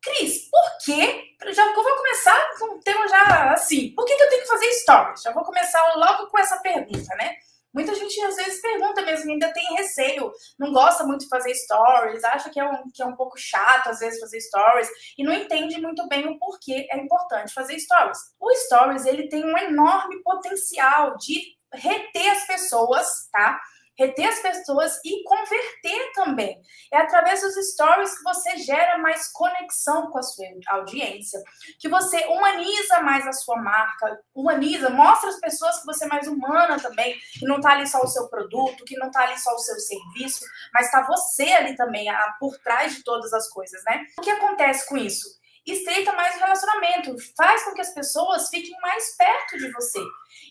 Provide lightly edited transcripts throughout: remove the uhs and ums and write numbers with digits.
Cris, por quê? Já eu vou começar com um tema já assim. Por que eu tenho que fazer stories? Já vou começar logo com essa pergunta, né? Muita gente às vezes pergunta mesmo, ainda tem receio, não gosta muito de fazer stories, acha que é um pouco chato às vezes fazer stories e não entende muito bem o porquê é importante fazer stories. O stories, ele tem um enorme potencial de reter as pessoas, tá? Reter as pessoas e converter também. É através dos stories que você gera mais conexão com a sua audiência, que você humaniza mais a sua marca, mostra às pessoas que você é mais humana também, que não tá ali só o seu produto, que não tá ali só o seu serviço, mas tá você ali também, por trás de todas as coisas, né? O que acontece com isso? Estreita mais o relacionamento, faz com que as pessoas fiquem mais perto de você.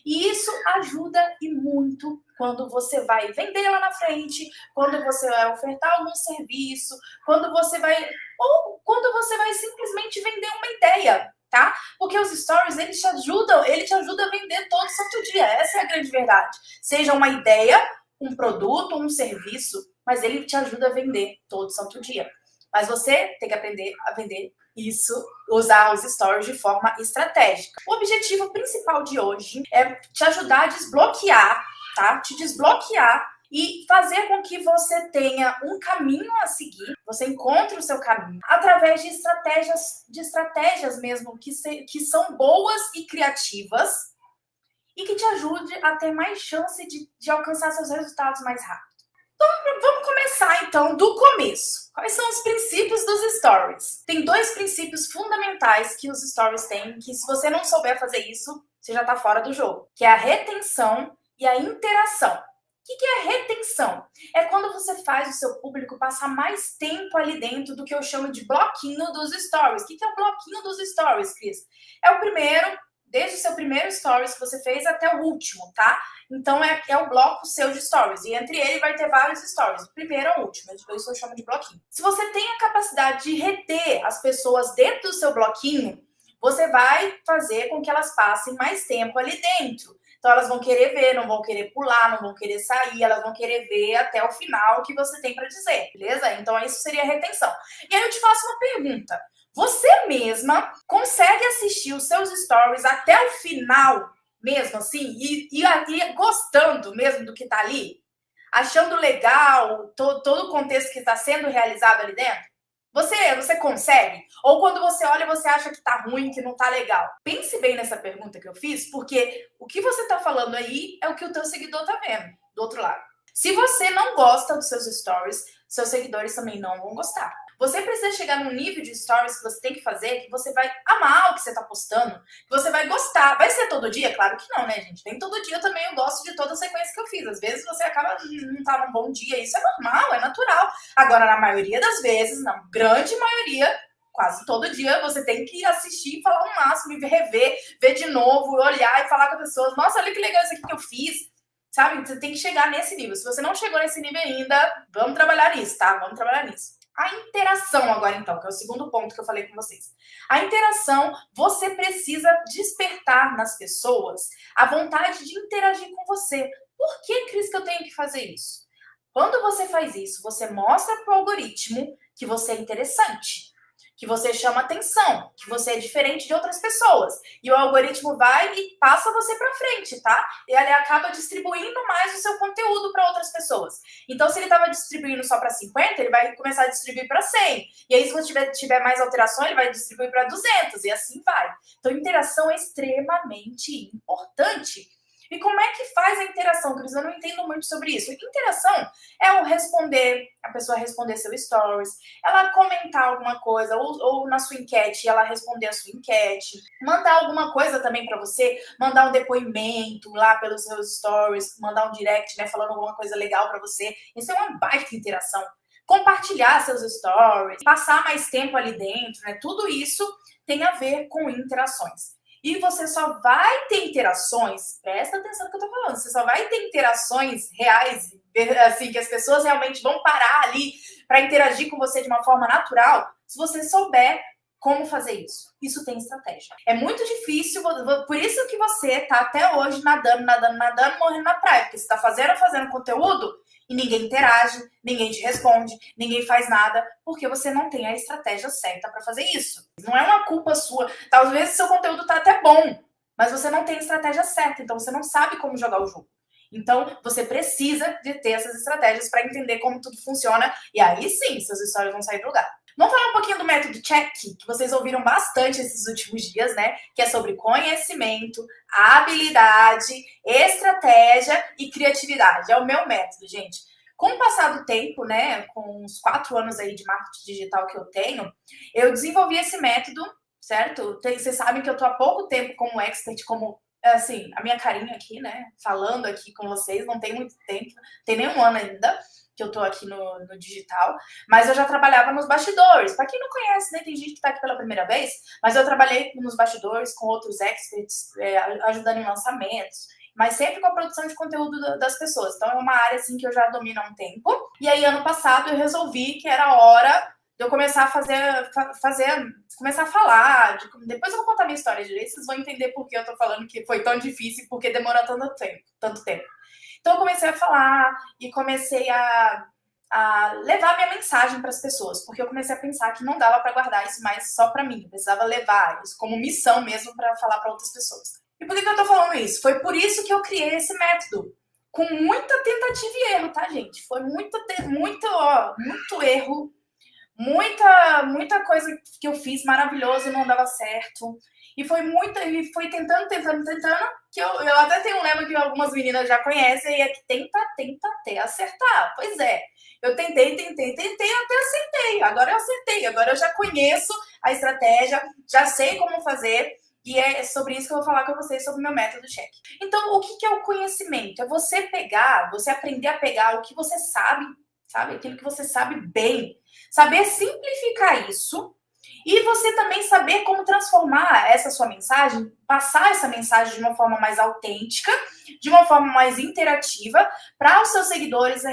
E isso ajuda e muito quando você vai vender lá na frente, quando você vai ofertar algum serviço, quando você vai simplesmente vender uma ideia, tá? Porque os stories, ele te ajuda a vender todo santo dia. Essa é a grande verdade. Seja uma ideia, um produto, um serviço, mas ele te ajuda a vender todo santo dia. Mas você tem que aprender a vender isso, usar os stories de forma estratégica. O objetivo principal de hoje é te ajudar a desbloquear, tá? Te desbloquear e fazer com que você tenha um caminho a seguir, você encontre o seu caminho através de estratégias mesmo que são boas e criativas e que te ajude a ter mais chance de alcançar seus resultados mais rápido. Vamos começar então do começo. Quais são os princípios dos stories? Tem dois princípios fundamentais que os stories têm, que se você não souber fazer isso, você já está fora do jogo, que é a retenção e a interação. O que é retenção? É quando você faz o seu público passar mais tempo ali dentro do que eu chamo de bloquinho dos stories. O que é o bloquinho dos stories, Cris? É o primeiro, desde o seu primeiro stories que você fez até o último, tá? Então é o bloco seu de stories. E entre ele vai ter vários stories. O primeiro ao último. Isso eu chamo de bloquinho. Se você tem a capacidade de reter as pessoas dentro do seu bloquinho, você vai fazer com que elas passem mais tempo ali dentro. Então elas vão querer ver, não vão querer pular, não vão querer sair, elas vão querer ver até o final o que você tem para dizer, beleza? Então isso seria retenção. E aí eu te faço uma pergunta. Você mesma consegue assistir os seus stories até o final, mesmo assim, e gostando mesmo do que tá ali? Achando legal todo o contexto que está sendo realizado ali dentro? Você consegue? Ou quando você olha, você acha que tá ruim, que não tá legal? Pense bem nessa pergunta que eu fiz, porque o que você tá falando aí é o que o teu seguidor tá vendo, do outro lado. Se você não gosta dos seus stories, seus seguidores também não vão gostar. Você precisa chegar num nível de stories que você tem que fazer, que você vai amar o que você tá postando, que você vai gostar. Vai ser todo dia? Claro que não, né, gente? Nem todo dia também eu gosto de toda a sequência que eu fiz. Às vezes você acaba não tá num bom dia, isso é normal, é natural. Agora, na maioria das vezes, na grande maioria, quase todo dia, você tem que assistir e falar o máximo, e rever, ver de novo, olhar e falar com as pessoas. Nossa, olha que legal isso aqui que eu fiz. Sabe? Você tem que chegar nesse nível. Se você não chegou nesse nível ainda, vamos trabalhar nisso, tá? Vamos trabalhar nisso. A interação agora, então, que é o segundo ponto que eu falei com vocês. A interação, você precisa despertar nas pessoas a vontade de interagir com você. Por que, Cris, que eu tenho que fazer isso? Quando você faz isso, você mostra para o algoritmo que você é interessante, que você chama atenção, que você é diferente de outras pessoas. E o algoritmo vai e passa você para frente, tá? E ele acaba distribuindo mais o seu conteúdo para outras pessoas. Então, se ele estava distribuindo só para 50, ele vai começar a distribuir para 100. E aí, se você tiver mais alteração, ele vai distribuir para 200 e assim vai. Então, interação é extremamente importante. E como é que faz a interação, Cris? Eu não entendo muito sobre isso. Interação é o responder, a pessoa responder seu stories, ela comentar alguma coisa, ou na sua enquete, ela responder a sua enquete, mandar alguma coisa também para você, mandar um depoimento lá pelos seus stories, mandar um direct, né, falando alguma coisa legal para você. Isso é uma baita interação. Compartilhar seus stories, passar mais tempo ali dentro, né? Tudo isso tem a ver com interações. E você só vai ter interações, presta atenção no que eu tô falando, você só vai ter interações reais, assim, que as pessoas realmente vão parar ali para interagir com você de uma forma natural, se você souber como fazer isso. Isso tem estratégia. É muito difícil, por isso que você tá até hoje nadando, morrendo na praia, porque você tá fazendo conteúdo e ninguém interage, ninguém te responde, ninguém faz nada, porque você não tem a estratégia certa para fazer isso. Não é uma culpa sua. Talvez seu conteúdo tá até bom, mas você não tem a estratégia certa, então você não sabe como jogar o jogo. Então, você precisa de ter essas estratégias para entender como tudo funciona, e aí sim, seus stories vão sair do lugar. Vamos falar um pouquinho do método check, que vocês ouviram bastante esses últimos dias, né? Que é sobre conhecimento, habilidade, estratégia e criatividade. É o meu método, gente. Com o passar do tempo, né, com uns 4 anos aí de marketing digital que eu tenho, eu desenvolvi esse método, certo? Vocês sabem que eu tô há pouco tempo como expert, como, assim, a minha carinha aqui, né, falando aqui com vocês, não tem muito tempo, tem nem um ano ainda que eu tô aqui no digital, mas eu já trabalhava nos bastidores. Para quem não conhece, né, tem gente que tá aqui pela primeira vez, mas eu trabalhei nos bastidores com outros experts, ajudando em lançamentos, mas sempre com a produção de conteúdo das pessoas. Então é uma área assim que eu já domino há um tempo. E aí ano passado eu resolvi que era hora de eu começar a começar a falar. Depois eu vou contar minha história direito, vocês vão entender por que eu tô falando que foi tão difícil, porque demorou tanto tempo. Então eu comecei a falar e comecei a levar minha mensagem para as pessoas, porque eu comecei a pensar que não dava para guardar isso mais só para mim, eu precisava levar isso como missão mesmo para falar para outras pessoas. E por que eu tô falando isso? Foi por isso que eu criei esse método, com muita tentativa e erro, tá, gente? Foi muito erro, muita coisa que eu fiz maravilhoso e não dava certo. E foi tentando, que eu até tenho um lema que algumas meninas já conhecem, e é que tenta até acertar. Pois é, eu tentei, até acertei. Agora eu acertei, agora eu já conheço a estratégia, já sei como fazer, e é sobre isso que eu vou falar com vocês, sobre o meu método check. Então, o que é o conhecimento? É você aprender a pegar o que você sabe, aquilo que você sabe bem, saber simplificar isso, e você também saber como transformar essa sua mensagem, passar essa mensagem de uma forma mais autêntica, de uma forma mais interativa, para os seus seguidores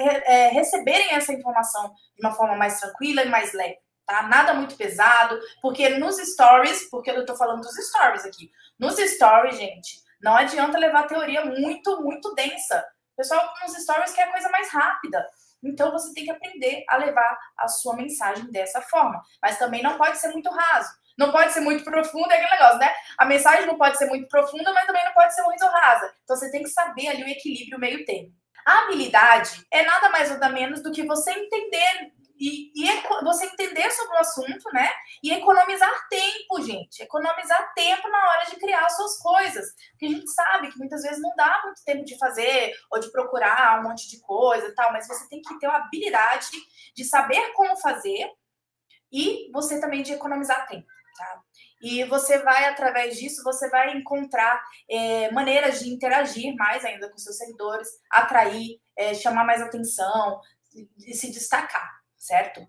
receberem essa informação de uma forma mais tranquila e mais leve, tá? Nada muito pesado, porque nos stories, porque eu tô falando dos stories aqui, nos stories, gente, não adianta levar teoria muito densa. O pessoal nos stories quer coisa mais rápida. Então, você tem que aprender a levar a sua mensagem dessa forma. Mas também não pode ser muito raso. Não pode ser muito profundo, é aquele negócio, né? A mensagem não pode ser muito profunda, mas também não pode ser muito rasa. Então, você tem que saber ali o equilíbrio, o meio termo. A habilidade é nada mais ou menos do que você entender você entender sobre o assunto, né? E economizar tempo, gente. Economizar tempo na hora de criar as suas coisas. Porque a gente sabe que muitas vezes não dá muito tempo de fazer ou de procurar um monte de coisa e tal, mas você tem que ter a habilidade de saber como fazer e você também de economizar tempo, tá? E você vai, através disso, você vai encontrar maneiras de interagir mais ainda com seus seguidores, atrair, chamar mais atenção e se destacar, certo?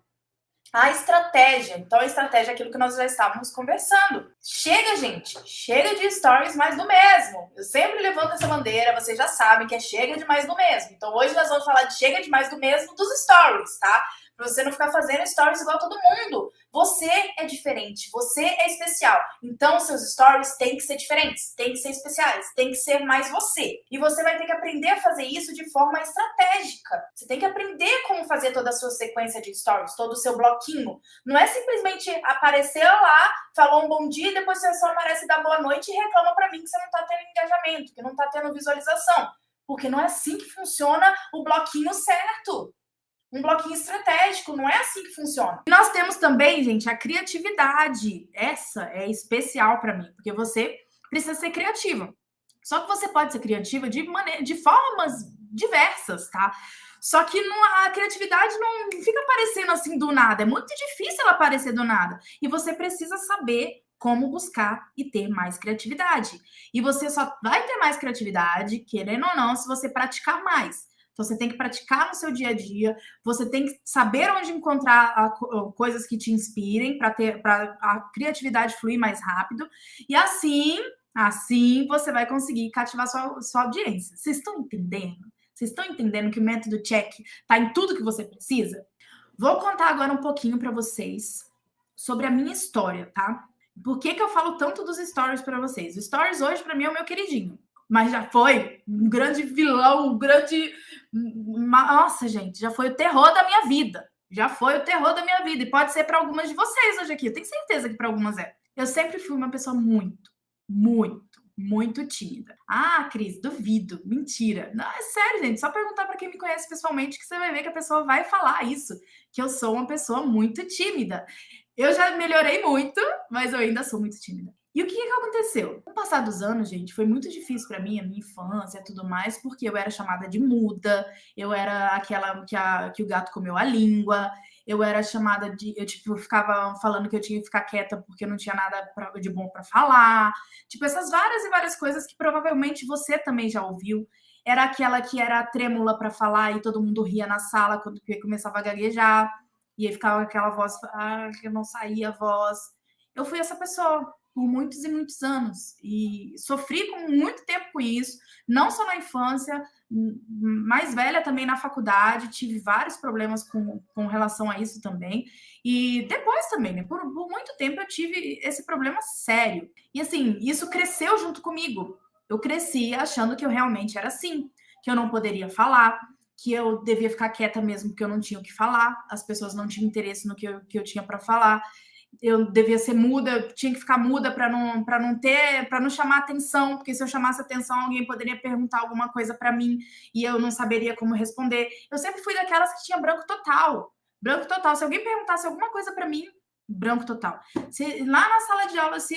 A estratégia. Então, a estratégia é aquilo que nós já estávamos conversando. Chega, gente. Chega de stories mais do mesmo. Eu sempre levanto essa bandeira, vocês já sabem que é chega de mais do mesmo. Então, hoje nós vamos falar de chega de mais do mesmo dos stories, tá? Pra você não ficar fazendo stories igual todo mundo. Você é diferente, você é especial. Então, seus stories têm que ser diferentes, têm que ser especiais, têm que ser mais você. E você vai ter que aprender a fazer isso de forma estratégica. Você tem que aprender como fazer toda a sua sequência de stories, todo o seu bloquinho. Não é simplesmente aparecer lá, falou um bom dia, e depois você só aparece dar boa noite e reclama pra mim que você não tá tendo engajamento, que não tá tendo visualização. Porque não é assim que funciona o bloquinho certo. Um bloquinho estratégico, não é assim que funciona. E nós temos também, gente, a criatividade. Essa é especial para mim, porque você precisa ser criativa. Só que você pode ser criativa de formas diversas, tá? Só que a criatividade não fica aparecendo assim do nada. É muito difícil ela aparecer do nada. E você precisa saber como buscar e ter mais criatividade. E você só vai ter mais criatividade, querendo ou não, se você praticar mais. Então, você tem que praticar no seu dia a dia, você tem que saber onde encontrar coisas que te inspirem para a criatividade fluir mais rápido. E assim você vai conseguir cativar sua audiência. Vocês estão entendendo? Vocês estão entendendo que o método check está em tudo que você precisa? Vou contar agora um pouquinho para vocês sobre a minha história, tá? Por que eu falo tanto dos stories para vocês? O stories hoje, para mim, é o meu queridinho. Mas já foi um grande vilão, um grande... Nossa, gente, já foi o terror da minha vida. Já foi o terror da minha vida. E pode ser para algumas de vocês hoje aqui. Eu tenho certeza que para algumas é. Eu sempre fui uma pessoa muito tímida. Ah, Cris, duvido. Mentira. Não, é sério, gente. Só perguntar para quem me conhece pessoalmente que você vai ver que a pessoa vai falar isso. Que eu sou uma pessoa muito tímida. Eu já melhorei muito, mas eu ainda sou muito tímida. E o que aconteceu? No passar dos anos, gente, foi muito difícil para mim, a minha infância e tudo mais, porque eu era chamada de muda, eu era aquela que o gato comeu a língua, eu era chamada de... Eu, tipo, ficava falando que eu tinha que ficar quieta porque eu não tinha nada de bom para falar. Tipo, essas várias e várias coisas que provavelmente você também já ouviu. Era aquela que era trêmula para falar e todo mundo ria na sala quando começava a gaguejar. E aí ficava aquela voz, que não saía a voz. Eu fui essa pessoa por muitos e muitos anos. E sofri com muito tempo com isso, não só na infância, mais velha também na faculdade, tive vários problemas com relação a isso também. E depois também, né? Por muito tempo eu tive esse problema sério. E assim, isso cresceu junto comigo. Eu cresci achando que eu realmente era assim, que eu não poderia falar, que eu devia ficar quieta mesmo porque eu não tinha o que falar, as pessoas não tinham interesse no que eu tinha para falar, eu devia ser muda, tinha que ficar muda para não chamar atenção, porque se eu chamasse atenção alguém poderia perguntar alguma coisa para mim e eu não saberia como responder. Eu sempre fui daquelas que tinha branco total. Branco total. Se alguém perguntasse alguma coisa para mim, branco total. Se lá na sala de aula, se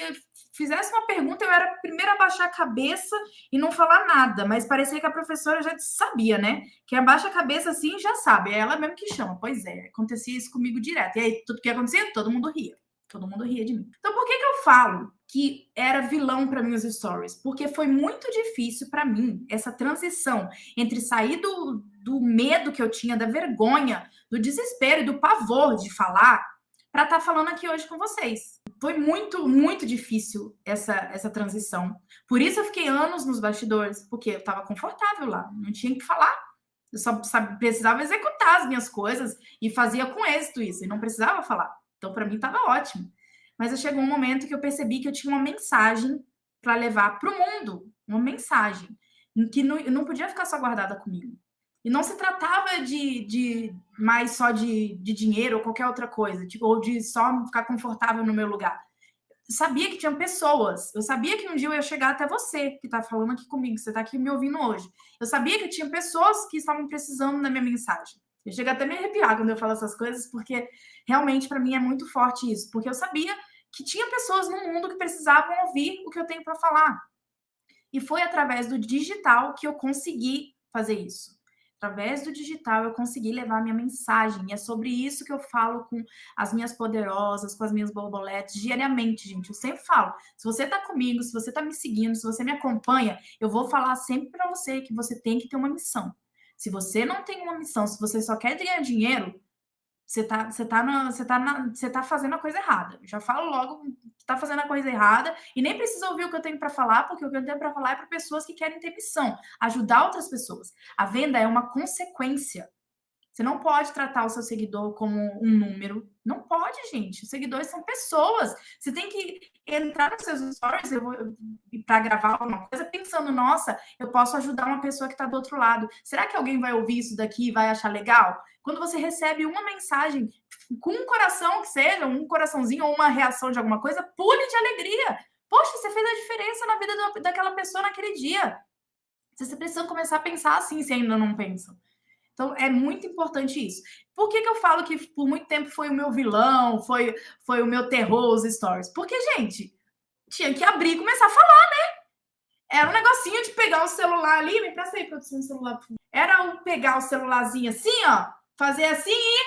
fizesse uma pergunta, eu era a primeira a baixar a cabeça e não falar nada, mas parecia que a professora já sabia, né? Que abaixa a cabeça assim já sabe, é ela mesmo que chama. Pois é, acontecia isso comigo direto. E aí, tudo que acontecia, todo mundo ria. Todo mundo ria de mim. Então, por que eu falo que era vilão para mim os stories? Porque foi muito difícil para mim essa transição entre sair do medo que eu tinha, da vergonha, do desespero e do pavor de falar, para estar falando aqui hoje com vocês. Foi muito difícil essa transição. Por isso eu fiquei anos nos bastidores, porque eu estava confortável lá, não tinha que falar. Eu só precisava executar as minhas coisas e fazia com êxito isso, e não precisava falar. Então, para mim, estava ótimo. Mas chegou um momento que eu percebi que eu tinha uma mensagem para levar para o mundo, uma mensagem que não podia ficar só guardada comigo. E não se tratava de mais só de dinheiro ou qualquer outra coisa, tipo, ou de só ficar confortável no meu lugar. Eu sabia que tinham pessoas, eu sabia que um dia eu ia chegar até você, que está falando aqui comigo, que você está aqui me ouvindo hoje. Eu sabia que tinha pessoas que estavam precisando da minha mensagem. Eu chego até a me arrepiar quando eu falo essas coisas, porque realmente para mim é muito forte isso, porque eu sabia que tinha pessoas no mundo que precisavam ouvir o que eu tenho para falar. E foi através do digital que eu consegui fazer isso. Através do digital, eu consegui levar a minha mensagem. E é sobre isso que eu falo com as minhas poderosas, com as minhas borboletes, diariamente, gente. Eu sempre falo. Se você está comigo, se você está me seguindo, se você me acompanha, eu vou falar sempre para você que você tem que ter uma missão. Se você não tem uma missão, se você só quer ganhar dinheiro, você tá fazendo a coisa errada. Eu já falo logo, tá fazendo a coisa errada e nem precisa ouvir o que eu tenho para falar, porque o que eu tenho para falar é para pessoas que querem ter missão, ajudar outras pessoas. A venda é uma consequência. Você não pode tratar o seu seguidor como um número. Não pode, gente. Os seguidores são pessoas. Você tem que entrar nos seus stories para gravar alguma coisa pensando, nossa, eu posso ajudar uma pessoa que está do outro lado. Será que alguém vai ouvir isso daqui e vai achar legal? Quando você recebe uma mensagem com um coração que seja, um coraçãozinho ou uma reação de alguma coisa, pule de alegria. Poxa, você fez a diferença na vida daquela pessoa naquele dia. Você precisa começar a pensar assim, se ainda não pensam. Então, é muito importante isso. Por que eu falo que por muito tempo foi o meu vilão, foi o meu terror, os stories? Porque, gente, tinha que abrir e começar a falar, né? Era um negocinho de pegar o celular ali, me presta aí, produção, o celular. Era pegar o celularzinho assim, ó, fazer assim e...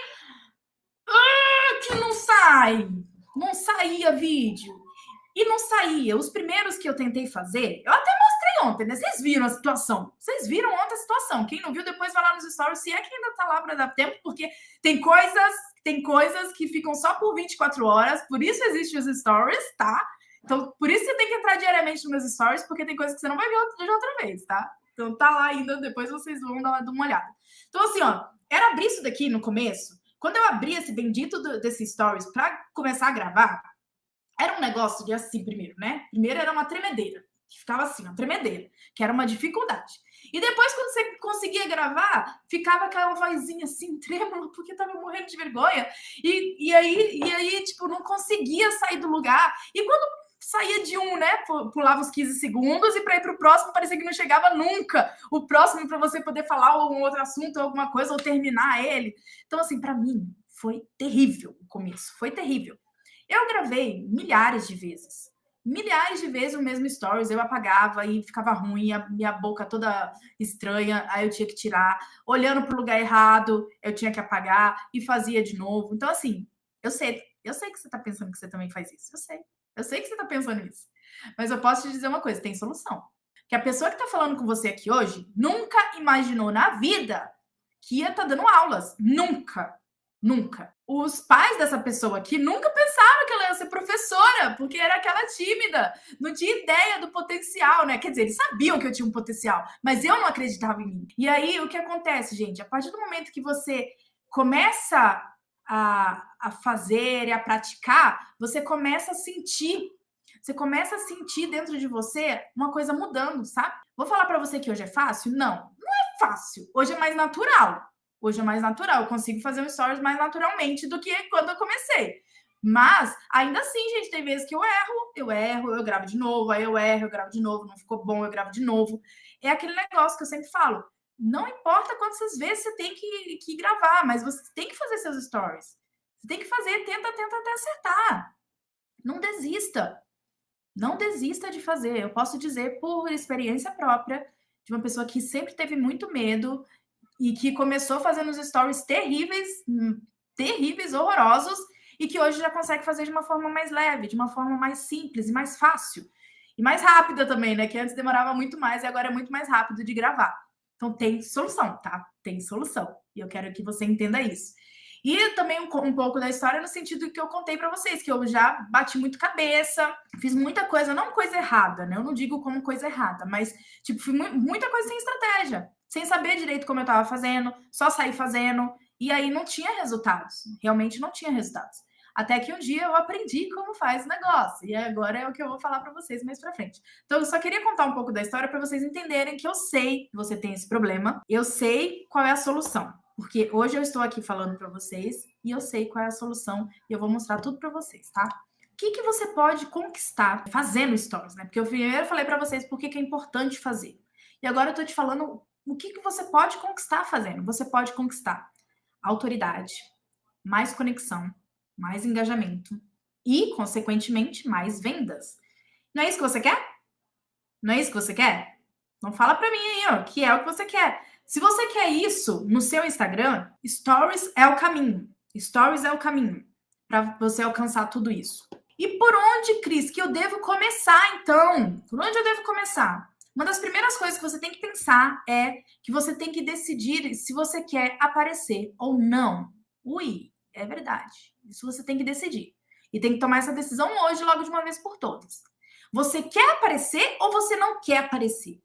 que não sai! Não saía vídeo. E não saía. Os primeiros que eu tentei fazer, eu até mostrei ontem, né? Vocês viram a situação. Vocês viram ontem a situação. Quem não viu, depois vai lá nos stories, se é que ainda tá lá para dar tempo, porque tem coisas que ficam só por 24 horas, por isso existem os stories, tá? Então, por isso você tem que entrar diariamente nos meus stories, porque tem coisas que você não vai ver de outra vez, tá? Então tá lá ainda, depois vocês vão dar uma olhada. Então, assim, ó, era abrir isso daqui no começo, Quando eu abri esse bendito desse stories para começar a gravar, era um negócio de assim, primeiro, né? Primeiro era uma tremedeira, que ficava assim, uma tremedeira, que era uma dificuldade. E depois, quando você conseguia gravar, ficava aquela vozinha assim, trêmula, porque tava morrendo de vergonha. E aí, tipo, não conseguia sair do lugar. E quando saía de um, né, pulava os 15 segundos, e para ir para o próximo parecia que não chegava nunca. O próximo para você poder falar um outro assunto, alguma coisa, ou terminar ele. Então, assim, para mim, foi terrível o começo, foi terrível. Eu gravei milhares de vezes o mesmo stories, eu apagava e ficava ruim, a minha boca toda estranha, aí eu tinha que tirar, olhando para o lugar errado, eu tinha que apagar e fazia de novo. Então, assim, eu sei que você está pensando que você também faz isso, eu sei que você está pensando isso, mas eu posso te dizer uma coisa, tem solução. Que a pessoa que está falando com você aqui hoje nunca imaginou na vida que ia estar dando aulas, nunca. Nunca. Os pais dessa pessoa aqui nunca pensaram que ela ia ser professora, porque era aquela tímida, não tinha ideia do potencial, né? Quer dizer, eles sabiam que eu tinha um potencial, mas eu não acreditava em mim. E aí, o que acontece, gente? A partir do momento que você começa a fazer e a praticar, você começa a sentir. Você começa a sentir dentro de você uma coisa mudando, sabe? Vou falar para você que hoje é fácil? Não, não é fácil. Hoje é mais natural. Hoje é mais natural, eu consigo fazer um stories mais naturalmente do que quando eu comecei. Mas, ainda assim, gente, tem vezes que eu gravo de novo, aí eu erro, eu gravo de novo, não ficou bom, eu gravo de novo. É aquele negócio que eu sempre falo, não importa quantas vezes você tem que gravar, mas você tem que fazer seus stories. Você tem que fazer, tenta até acertar. Não desista. Não desista de fazer. Eu posso dizer por experiência própria, de uma pessoa que sempre teve muito medo, e que começou fazendo os stories terríveis, horrorosos, e que hoje já consegue fazer de uma forma mais leve, de uma forma mais simples e mais fácil. E mais rápida também, né? Que antes demorava muito mais e agora é muito mais rápido de gravar. Então tem solução, tá? Tem solução. E eu quero que você entenda isso. E também um pouco da história no sentido que eu contei para vocês, que eu já bati muito cabeça, fiz muita coisa, não coisa errada, né? Eu não digo como coisa errada, mas, tipo, fiz muita coisa sem estratégia, sem saber direito como eu estava fazendo, só sair fazendo, e aí não tinha resultados, realmente não tinha resultados. Até que um dia eu aprendi como faz o negócio, e agora é o que eu vou falar para vocês mais para frente. Então, eu só queria contar um pouco da história para vocês entenderem que eu sei que você tem esse problema, eu sei qual é a solução. Porque hoje eu estou aqui falando para vocês e eu sei qual é a solução e eu vou mostrar tudo para vocês, tá? O que você pode conquistar fazendo stories, né? Porque eu primeiro falei para vocês por que é importante fazer. E agora eu tô te falando o que você pode conquistar fazendo. Você pode conquistar autoridade, mais conexão, mais engajamento e, consequentemente, mais vendas. Não é isso que você quer? Não é isso que você quer? Então fala para mim aí, ó, que é o que você quer. Se você quer isso no seu Instagram, Stories é o caminho. Stories é o caminho para você alcançar tudo isso. E por onde, Cris, que eu devo começar, então? Por onde eu devo começar? Uma das primeiras coisas que você tem que pensar é que você tem que decidir se você quer aparecer ou não. Ui, é verdade. Isso você tem que decidir. E tem que tomar essa decisão hoje, logo de uma vez por todas. Você quer aparecer ou você não quer aparecer?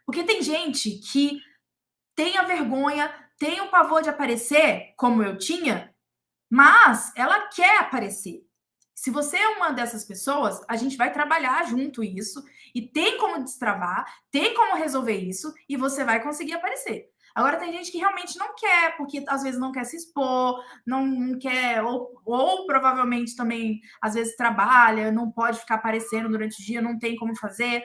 Porque tem gente que tem a vergonha, tem o pavor de aparecer, como eu tinha, mas ela quer aparecer. Se você é uma dessas pessoas, a gente vai trabalhar junto isso e tem como destravar, tem como resolver isso e você vai conseguir aparecer. Agora tem gente que realmente não quer, porque às vezes não quer se expor, não quer, ou provavelmente também às vezes trabalha, não pode ficar aparecendo durante o dia, não tem como fazer.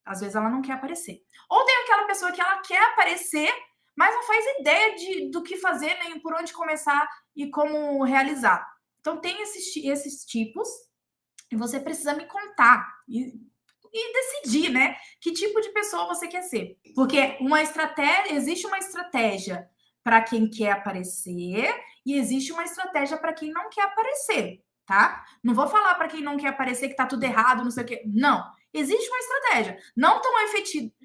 Às vezes ela não quer aparecer. Ou tem aquela pessoa que ela quer aparecer, mas não faz ideia do que fazer, nem por onde começar e como realizar. Então, tem esses tipos, e você precisa me contar e decidir, né? Que tipo de pessoa você quer ser. Porque existe uma estratégia para quem quer aparecer e existe uma estratégia para quem não quer aparecer, tá? Não vou falar para quem não quer aparecer que tá tudo errado, não sei o quê. Não. Existe uma estratégia. Não tão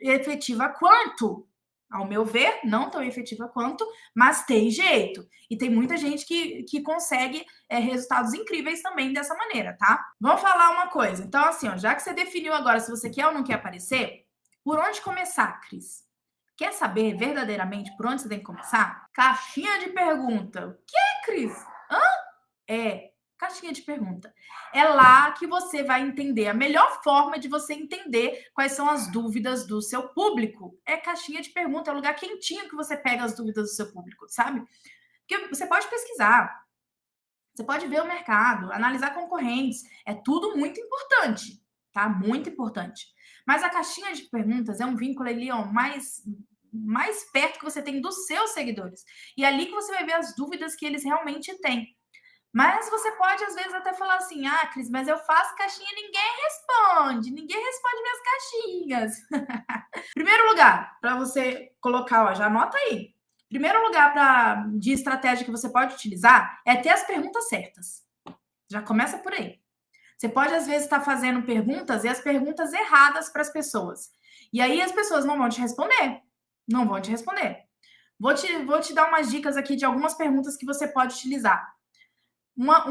efetiva quanto, ao meu ver, não tão efetiva quanto, mas tem jeito. E tem muita gente que consegue resultados incríveis também dessa maneira, tá? Vamos falar uma coisa. Então, assim, ó, já que você definiu agora se você quer ou não quer aparecer, por onde começar, Cris? Quer saber verdadeiramente por onde você tem que começar? Caixinha de pergunta. O que é, Cris? Caixinha de pergunta. É lá que você vai entender. A melhor forma de você entender quais são as dúvidas do seu público é caixinha de pergunta. É o lugar quentinho que você pega as dúvidas do seu público, sabe? Porque você pode pesquisar, você pode ver o mercado, analisar concorrentes. É tudo muito importante, tá? Muito importante. Mas a caixinha de perguntas é um vínculo ali, ó, mais perto que você tem dos seus seguidores. E é ali que você vai ver as dúvidas que eles realmente têm. Mas você pode, às vezes, até falar assim, Cris, mas eu faço caixinha e ninguém responde minhas caixinhas. Primeiro lugar, para você colocar, ó, já anota aí. Primeiro lugar de estratégia que você pode utilizar é ter as perguntas certas. Já começa por aí. Você pode, às vezes, estar fazendo perguntas e as perguntas erradas para as pessoas. E aí as pessoas não vão te responder. Não vão te responder. Vou te dar umas dicas aqui de algumas perguntas que você pode utilizar. Uma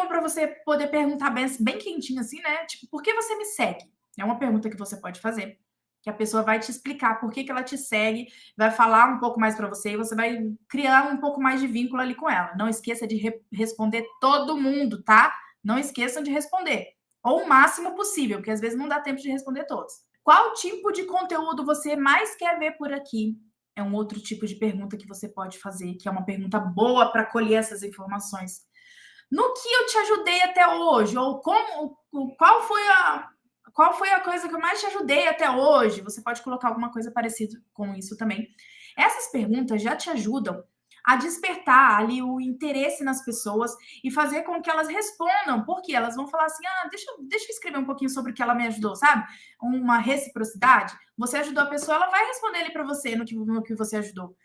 para você poder perguntar bem quentinho assim, né? Tipo, por que você me segue? É uma pergunta que você pode fazer. Que a pessoa vai te explicar por que ela te segue, vai falar um pouco mais para você e você vai criar um pouco mais de vínculo ali com ela. Não esqueça de responder todo mundo, tá? Não esqueçam de responder. Ou o máximo possível, porque às vezes não dá tempo de responder todos. Qual tipo de conteúdo você mais quer ver por aqui? É um outro tipo de pergunta que você pode fazer, que é uma pergunta boa para colher essas informações. No que eu te ajudei até hoje? Ou qual foi a coisa que eu mais te ajudei até hoje? Você pode colocar alguma coisa parecida com isso também. Essas perguntas já te ajudam a despertar ali o interesse nas pessoas e fazer com que elas respondam, porque elas vão falar assim, deixa eu escrever um pouquinho sobre o que ela me ajudou, sabe? Uma reciprocidade. Você ajudou a pessoa, ela vai responder ali para você no que você ajudou.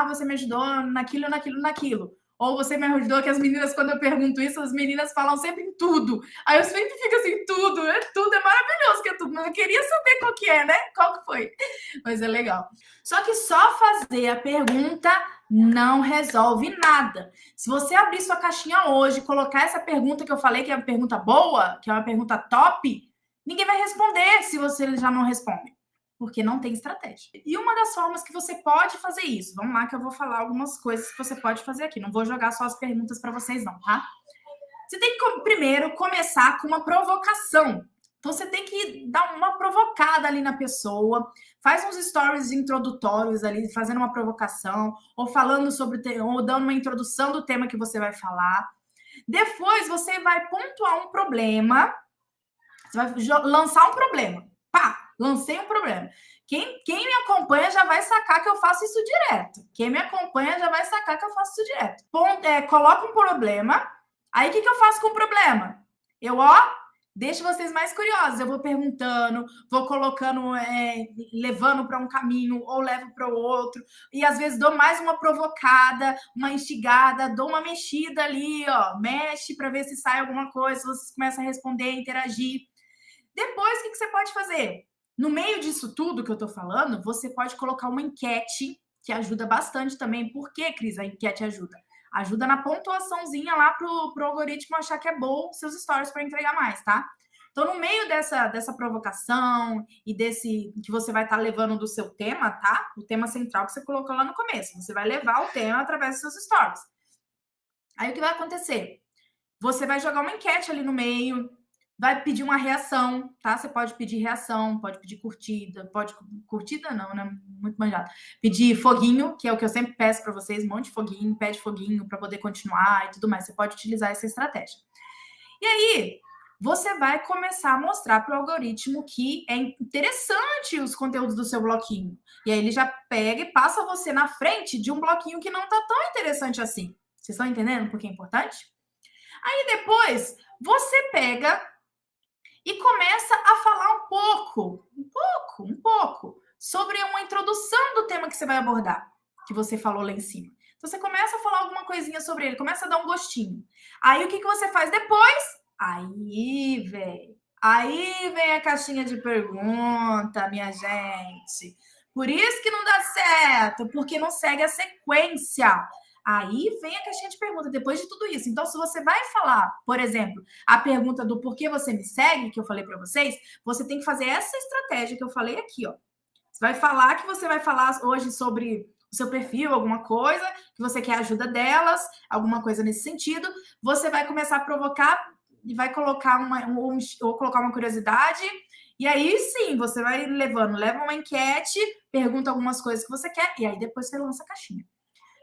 Você me ajudou naquilo. Ou você me ajudou, que as meninas, quando eu pergunto isso, as meninas falam sempre em tudo. Aí eu sempre fico assim, tudo é maravilhoso que é tudo. Mas eu queria saber qual que é, né? Qual que foi? Mas é legal. Só que só fazer a pergunta não resolve nada. Se você abrir sua caixinha hoje, colocar essa pergunta que eu falei, que é uma pergunta boa, que é uma pergunta top, ninguém vai responder se você já não responde. Porque não tem estratégia. E uma das formas que você pode fazer isso, vamos lá que eu vou falar algumas coisas que você pode fazer aqui. Não vou jogar só as perguntas para vocês não, tá? Você tem que primeiro começar com uma provocação. Então você tem que dar uma provocada ali na pessoa, faz uns stories introdutórios ali, fazendo uma provocação, ou falando sobre ou dando uma introdução do tema que você vai falar. Depois você vai pontuar um problema, você vai lançar um problema. Lancei um problema. Quem me acompanha já vai sacar que eu faço isso direto. Quem me acompanha já vai sacar que eu faço isso direto. Coloca um problema. Aí, o que eu faço com o problema? Eu, deixo vocês mais curiosos. Eu vou perguntando, vou colocando, levando para um caminho ou levo para o outro. E, às vezes, dou mais uma provocada, uma instigada, dou uma mexida ali, mexe para ver se sai alguma coisa, vocês começam a responder, interagir. Depois, o que você pode fazer? No meio disso tudo que eu tô falando, você pode colocar uma enquete que ajuda bastante também. Por que, Cris, a enquete ajuda? Ajuda na pontuaçãozinha lá pro algoritmo achar que é bom seus stories para entregar mais, tá? Então, no meio dessa provocação e desse que você vai estar levando do seu tema, tá? O tema central que você colocou lá no começo. Você vai levar o tema através dos seus stories. Aí, o que vai acontecer? Você vai jogar uma enquete ali no meio, vai pedir uma reação, tá? Você pode pedir reação, pode pedir curtida, curtida não, né? Muito manjado. Pedir foguinho, que é o que eu sempre peço para vocês, um monte de foguinho, pede foguinho para poder continuar e tudo mais. Você pode utilizar essa estratégia. E aí, você vai começar a mostrar para o algoritmo que é interessante os conteúdos do seu bloquinho. E aí ele já pega e passa você na frente de um bloquinho que não tá tão interessante assim. Vocês estão entendendo por que é importante? Aí depois, você pega e começa a falar um pouco sobre uma introdução do tema que você vai abordar, que você falou lá em cima. Então, você começa a falar alguma coisinha sobre ele, começa a dar um gostinho. Aí, o que você faz depois? Aí vem a caixinha de pergunta, minha gente. Por isso que não dá certo, porque não segue a sequência. Aí vem a caixinha de pergunta, depois de tudo isso. Então, se você vai falar, por exemplo, a pergunta do porquê você me segue, que eu falei para vocês, você tem que fazer essa estratégia que eu falei aqui, ó. Você vai falar que você vai falar hoje sobre o seu perfil, alguma coisa, que você quer a ajuda delas, alguma coisa nesse sentido. Você vai começar a provocar e vai colocar ou colocar uma curiosidade. E aí sim, você vai leva uma enquete, pergunta algumas coisas que você quer, e aí depois você lança a caixinha.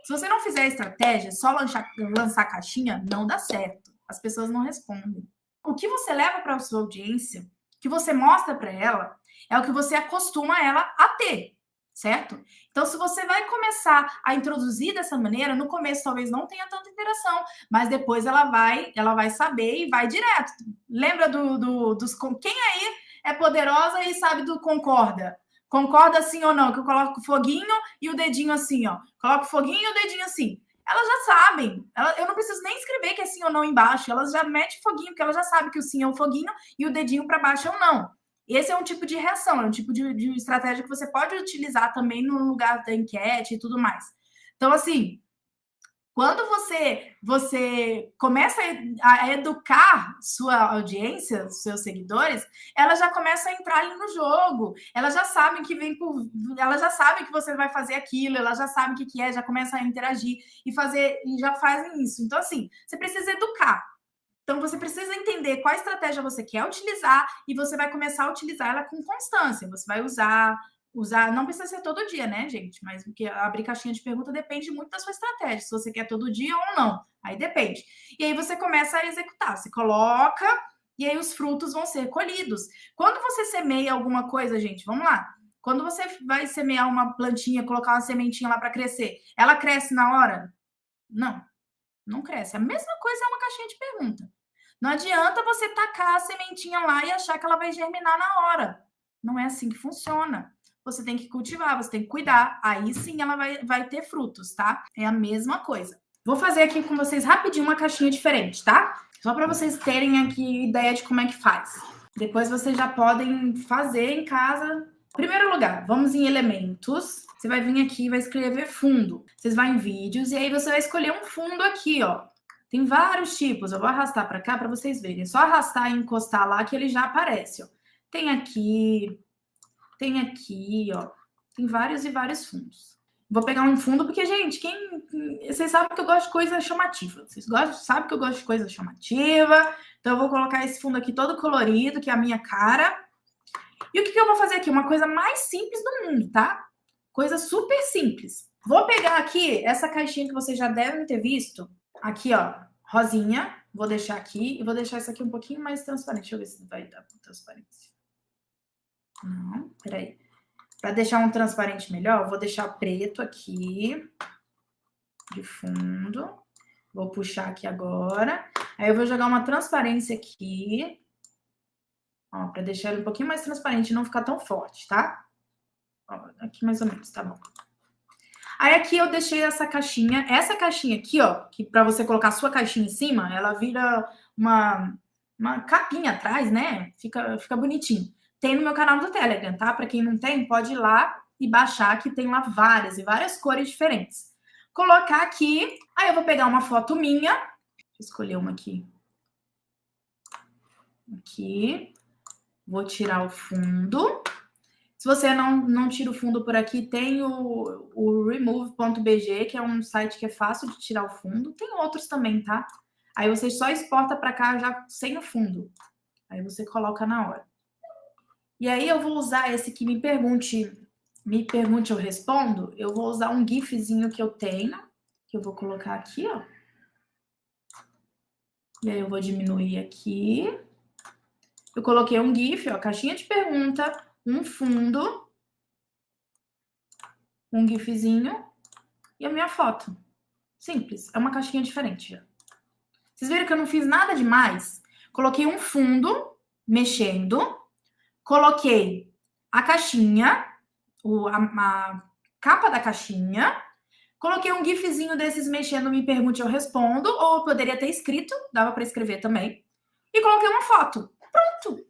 Se você não fizer a estratégia, só lançar a caixinha, não dá certo. As pessoas não respondem. O que você leva para a sua audiência, o que você mostra para ela, é o que você acostuma ela a ter, certo? Então, se você vai começar a introduzir dessa maneira, no começo talvez não tenha tanta interação, mas depois ela vai saber e vai direto. Lembra dos quem aí é poderosa e sabe do concorda? Concorda sim ou não? Que eu coloco o foguinho e o dedinho assim, ó. Coloco o foguinho e o dedinho assim. Elas já sabem. Eu não preciso nem escrever que é sim ou não embaixo. Elas já metem foguinho, porque elas já sabem que o sim é o foguinho e o dedinho para baixo é o não. Esse é um tipo de reação, é um tipo de estratégia que você pode utilizar também no lugar da enquete e tudo mais. Então, assim, quando você começa a educar sua audiência, seus seguidores, elas já começam a entrar ali no jogo. Elas já sabem que elas já sabem que você vai fazer aquilo, elas já sabem o que é, já começam a interagir e já fazem isso. Então, assim, você precisa educar. Então, você precisa entender qual estratégia você quer utilizar e você vai começar a utilizar ela com constância. Você vai usar, não precisa ser todo dia, né, gente? Mas porque abrir caixinha de pergunta depende muito da sua estratégia, se você quer todo dia ou não. Aí depende. E aí você começa a executar, você coloca e aí os frutos vão ser colhidos. Quando você semeia alguma coisa, gente, vamos lá. Quando você vai semear uma plantinha, colocar uma sementinha lá para crescer, ela cresce na hora? Não, não cresce. A mesma coisa é uma caixinha de pergunta. Não adianta você tacar a sementinha lá e achar que ela vai germinar na hora. Não é assim que funciona. Você tem que cultivar, você tem que cuidar. Aí sim ela vai ter frutos, tá? É a mesma coisa. Vou fazer aqui com vocês rapidinho uma caixinha diferente, tá? Só para vocês terem aqui ideia de como é que faz. Depois vocês já podem fazer em casa. Primeiro lugar, vamos em elementos. Você vai vir aqui e vai escrever fundo. Vocês vão em vídeos e aí você vai escolher um fundo aqui, ó. Tem vários tipos. Eu vou arrastar para cá para vocês verem. É só arrastar e encostar lá que ele já aparece, ó. Tem aqui, ó. Tem vários e vários fundos. Vou pegar um fundo porque, gente, vocês sabem que eu gosto de coisa chamativa. Vocês sabem que eu gosto de coisa chamativa. Então, eu vou colocar esse fundo aqui todo colorido, que é a minha cara. E o que eu vou fazer aqui? Uma coisa mais simples do mundo, tá? Coisa super simples. Vou pegar aqui essa caixinha que vocês já devem ter visto. Aqui, ó, rosinha. Vou deixar aqui e vou deixar isso aqui um pouquinho mais transparente. Deixa eu ver se vai dar transparência. Não, peraí. Para deixar um transparente melhor, vou deixar preto aqui de fundo. Vou puxar aqui agora. Aí eu vou jogar uma transparência aqui. Ó, para deixar ele um pouquinho mais transparente e não ficar tão forte, tá? Ó, aqui mais ou menos, tá bom. Aí aqui eu deixei essa caixinha aqui, ó, que para você colocar a sua caixinha em cima, ela vira uma capinha atrás, né? Fica bonitinho. Tem no meu canal do Telegram, tá? Para quem não tem, pode ir lá e baixar, que tem lá várias e várias cores diferentes. Colocar aqui, aí eu vou pegar uma foto minha, deixa eu escolher uma aqui. Aqui, vou tirar o fundo. Se você não tira o fundo por aqui, tem o remove.bg, que é um site que é fácil de tirar o fundo. Tem outros também, tá? Aí você só exporta para cá já sem o fundo. Aí você coloca na hora. E aí eu vou usar esse que me pergunte, eu respondo. Eu vou usar um gifzinho que eu tenho, que eu vou colocar aqui, ó. E aí eu vou diminuir aqui. Eu coloquei um gif, ó, caixinha de pergunta, um fundo, um gifzinho e a minha foto. Simples, é uma caixinha diferente já. Vocês viram que eu não fiz nada demais? Coloquei um fundo mexendo, coloquei a caixinha, a capa da caixinha, coloquei um gifzinho desses mexendo, me pergunte, eu respondo, ou eu poderia ter escrito, dava para escrever também, e coloquei uma foto. Pronto!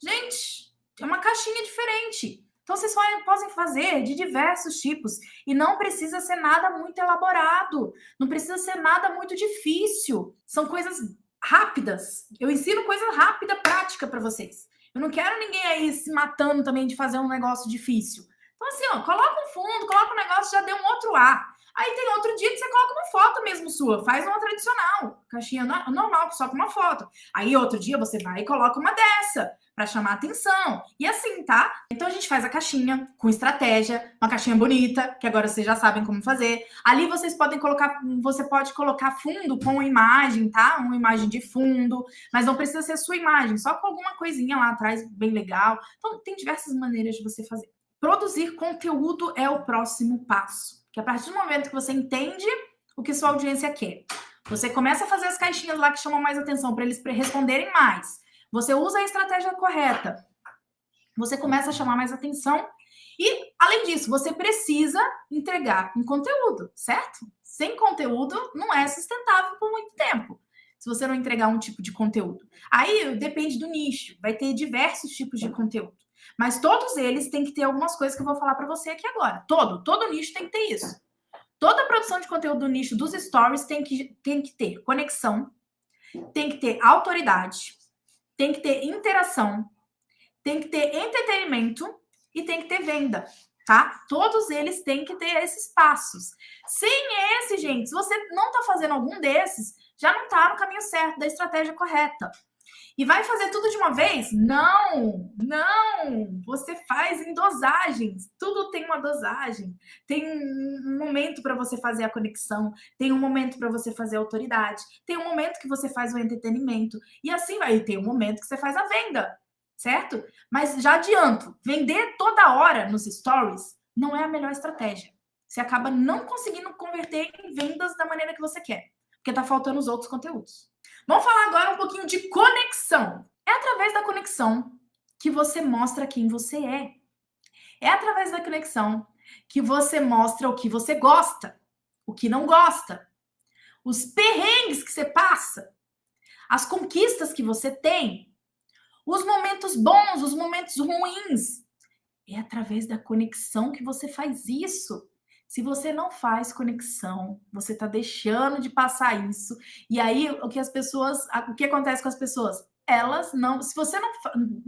Gente, é uma caixinha diferente. Então, vocês podem fazer de diversos tipos. E não precisa ser nada muito elaborado. Não precisa ser nada muito difícil. São coisas rápidas. Eu ensino coisa rápida, prática para vocês. Eu não quero ninguém aí se matando também de fazer um negócio difícil. Então, assim, ó, coloca um fundo, coloca um negócio, já deu um outro ar. Aí tem outro dia que você coloca uma foto mesmo sua, faz uma tradicional, caixinha normal, só com uma foto. Aí outro dia você vai e coloca uma dessa, para chamar atenção. E assim, tá? Então a gente faz a caixinha com estratégia, uma caixinha bonita, que agora vocês já sabem como fazer. Ali vocês podem colocar, você pode colocar fundo com imagem, tá? Uma imagem de fundo, mas não precisa ser sua imagem, só com alguma coisinha lá atrás bem legal. Então tem diversas maneiras de você fazer. Produzir conteúdo é o próximo passo. Que a partir do momento que você entende o que sua audiência quer, você começa a fazer as caixinhas lá que chamam mais atenção para eles responderem mais. Você usa a estratégia correta. Você começa a chamar mais atenção. E, além disso, você precisa entregar um conteúdo, certo? Sem conteúdo, não é sustentável por muito tempo. Se você não entregar um tipo de conteúdo. Aí, depende do nicho. Vai ter diversos tipos de conteúdo. Mas todos eles têm que ter algumas coisas que eu vou falar para você aqui agora. Todo nicho tem que ter isso. Toda produção de conteúdo do nicho dos stories tem que ter conexão, tem que ter autoridade, tem que ter interação, tem que ter entretenimento e tem que ter venda, tá? Todos eles têm que ter esses passos. Sem esse, gente, se você não tá fazendo algum desses, já não tá no caminho certo, da estratégia correta. E vai fazer tudo de uma vez? Não! Você faz em dosagens. Tudo tem uma dosagem. Tem um momento para você fazer a conexão, tem um momento para você fazer a autoridade, tem um momento que você faz o entretenimento. E assim vai ter um momento que você faz a venda, certo? Mas já adianto, vender toda hora nos stories não é a melhor estratégia. Você acaba não conseguindo converter em vendas da maneira que você quer, porque tá faltando os outros conteúdos. Vamos falar agora um pouquinho de conexão. É através da conexão que você mostra quem você é. É através da conexão que você mostra o que você gosta, o que não gosta, os perrengues que você passa, as conquistas que você tem, os momentos bons, os momentos ruins. É através da conexão que você faz isso. Se você não faz conexão, você está deixando de passar isso. E aí, o que acontece com as pessoas? Elas não, se você não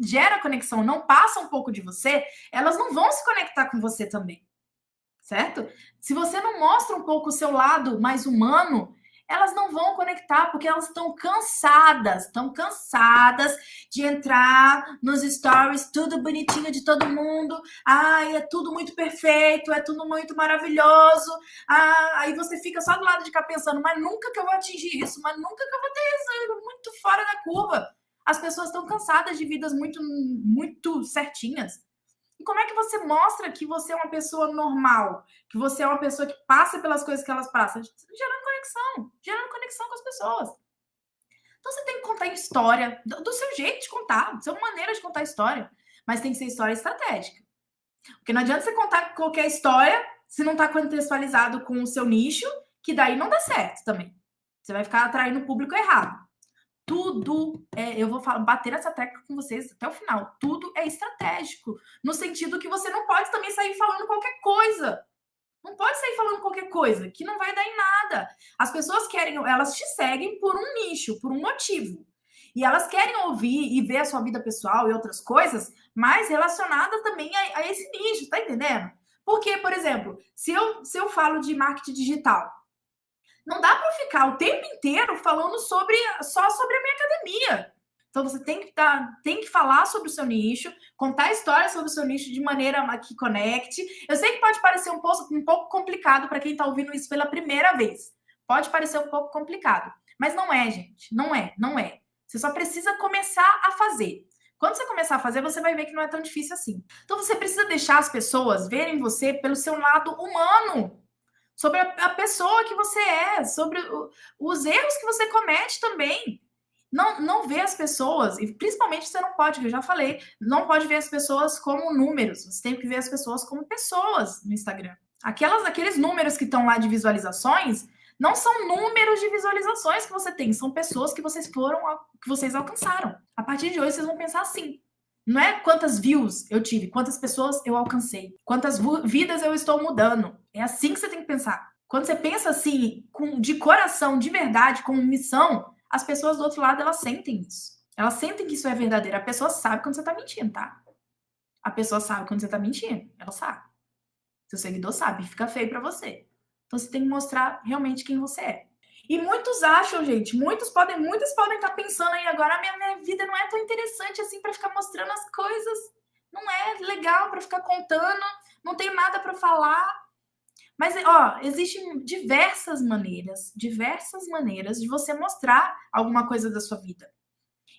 gera conexão, não passa um pouco de você, elas não vão se conectar com você também. Certo? Se você não mostra um pouco o seu lado mais humano, elas não vão conectar, porque elas estão cansadas de entrar nos stories, tudo bonitinho de todo mundo. Ai, é tudo muito perfeito, é tudo muito maravilhoso. Aí você fica só do lado de cá pensando, mas nunca que eu vou atingir isso, mas nunca que eu vou ter isso, muito fora da curva. As pessoas estão cansadas de vidas muito certinhas. E como é que você mostra que você é uma pessoa normal? Que você é uma pessoa que passa pelas coisas que elas passam? Gerando conexão com as pessoas. Então você tem que contar história, do seu jeito de contar, da sua maneira de contar história. Mas tem que ser história estratégica. Porque não adianta você contar qualquer história se não está contextualizado com o seu nicho, que daí não dá certo também. Você vai ficar atraindo o público errado. Tudo eu vou bater essa tecla com vocês até o final. Tudo é estratégico, no sentido que você não pode também sair falando qualquer coisa. Não pode sair falando qualquer coisa, que não vai dar em nada. As pessoas elas te seguem por um nicho, por um motivo. E elas querem ouvir e ver a sua vida pessoal e outras coisas, mais relacionadas também a esse nicho, tá entendendo? Porque, por exemplo, se eu falo de marketing digital, não dá para ficar o tempo inteiro falando só sobre a minha academia. Então, você tem que falar sobre o seu nicho, contar histórias sobre o seu nicho de maneira que conecte. Eu sei que pode parecer um pouco complicado para quem está ouvindo isso pela primeira vez. Pode parecer um pouco complicado. Mas não é, gente. Não é. Você só precisa começar a fazer. Quando você começar a fazer, você vai ver que não é tão difícil assim. Então, você precisa deixar as pessoas verem você pelo seu lado humano. Sobre a pessoa que você é, sobre os erros que você comete também. Não vê as pessoas, e principalmente você não pode, que eu já falei, não pode ver as pessoas como números, você tem que ver as pessoas como pessoas no Instagram. Aqueles números que estão lá de visualizações, não são números de visualizações que você tem, são pessoas que vocês alcançaram. A partir de hoje, vocês vão pensar assim. Não é quantas views eu tive, quantas pessoas eu alcancei, quantas vidas eu estou mudando. É assim que você tem que pensar. Quando você pensa assim, de coração, de verdade, com missão, as pessoas do outro lado, elas sentem isso. Elas sentem que isso é verdadeiro. A pessoa sabe quando você tá mentindo, tá? A pessoa sabe quando você tá mentindo. Ela sabe. Seu seguidor sabe. Fica feio pra você. Então você tem que mostrar realmente quem você é. E muitos acham, gente, muitos podem estar pensando aí agora, minha vida não é tão interessante assim para ficar mostrando as coisas. Não é legal para ficar contando, não tenho nada para falar. Mas, ó, existem diversas maneiras de você mostrar alguma coisa da sua vida.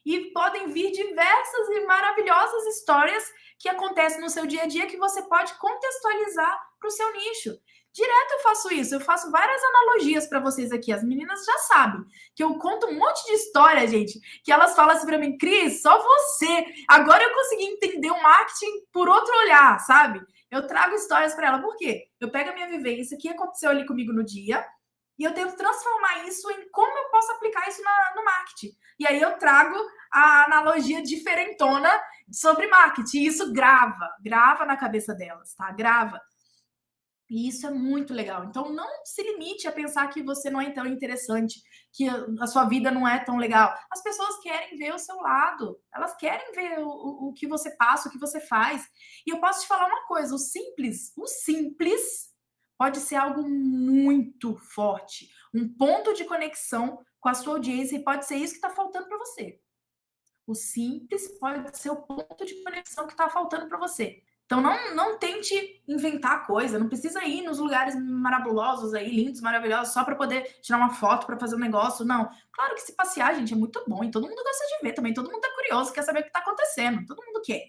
E podem vir diversas e maravilhosas histórias que acontecem no seu dia a dia que você pode contextualizar para o seu nicho. Direto eu faço isso, eu faço várias analogias para vocês aqui. As meninas já sabem que eu conto um monte de história, gente, que elas falam assim para mim, Cris, só você. Agora eu consegui entender o marketing por outro olhar, sabe? Eu trago histórias para ela. Por quê? Eu pego a minha vivência, o que aconteceu ali comigo no dia, e eu tento transformar isso em como eu posso aplicar isso no marketing. E aí eu trago a analogia diferentona sobre marketing. E isso grava na cabeça delas, tá? Grava. E isso é muito legal. Então, não se limite a pensar que você não é tão interessante, que a sua vida não é tão legal. As pessoas querem ver o seu lado. Elas querem ver o que você passa, o que você faz. E eu posso te falar uma coisa: o simples pode ser algo muito forte. Um ponto de conexão com a sua audiência e pode ser isso que está faltando para você. O simples pode ser o ponto de conexão que está faltando para você. Então não tente inventar coisa, não precisa ir nos lugares maravilhosos aí, lindos, maravilhosos, só para poder tirar uma foto, para fazer um negócio, não. Claro que se passear, gente, é muito bom e todo mundo gosta de ver também, todo mundo é curioso, quer saber o que está acontecendo, todo mundo quer.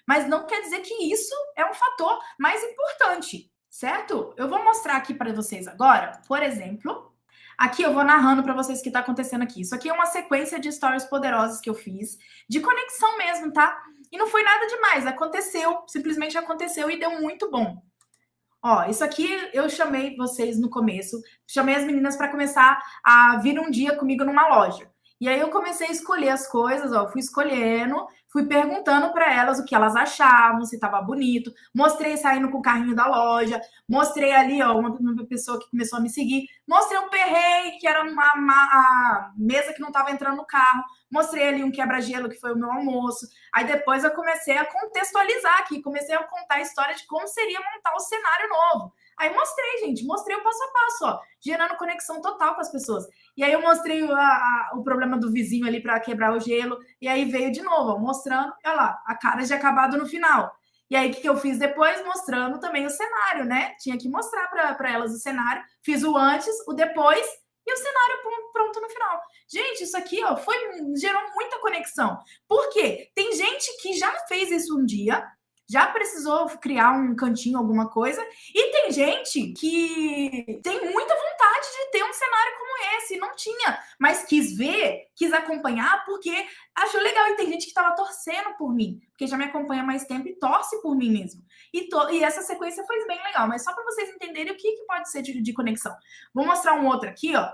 Mas não quer dizer que isso é um fator mais importante, certo? Eu vou mostrar aqui para vocês agora, por exemplo, aqui eu vou narrando para vocês o que está acontecendo aqui. Isso aqui é uma sequência de stories poderosas que eu fiz, de conexão mesmo, tá? E não foi nada demais, aconteceu, simplesmente aconteceu e deu muito bom. Ó, isso aqui eu chamei vocês no começo, chamei as meninas para começar a vir um dia comigo numa loja. E aí eu comecei a escolher as coisas, ó, fui escolhendo, fui perguntando para elas o que elas achavam, se estava bonito, mostrei saindo com o carrinho da loja, mostrei ali, ó, uma pessoa que começou a me seguir, mostrei um perrei, que era a mesa que não estava entrando no carro, mostrei ali um quebra-gelo, que foi o meu almoço. Aí depois eu comecei a contextualizar aqui, comecei a contar a história de como seria montar o cenário novo. Aí mostrei, gente, mostrei o passo a passo, ó, gerando conexão total com as pessoas. E aí eu mostrei o problema do vizinho ali para quebrar o gelo, e aí veio de novo, ó, mostrando, olha lá, a cara de acabado no final. E aí, o que eu fiz depois? Mostrando também o cenário, né? Tinha que mostrar para elas o cenário. Fiz o antes, o depois e o cenário pronto no final. Gente, isso aqui ó, gerou muita conexão. Por quê? Tem gente que já fez isso um dia, já precisou criar um cantinho, alguma coisa, e tem gente que tem muita vontade de ter um cenário como esse, não tinha, mas quis ver, quis acompanhar, porque achou legal. E tem gente que estava torcendo por mim, porque já me acompanha há mais tempo e torce por mim mesmo. E essa sequência foi bem legal, mas só para vocês entenderem o que pode ser de conexão. Vou mostrar um outro aqui, ó.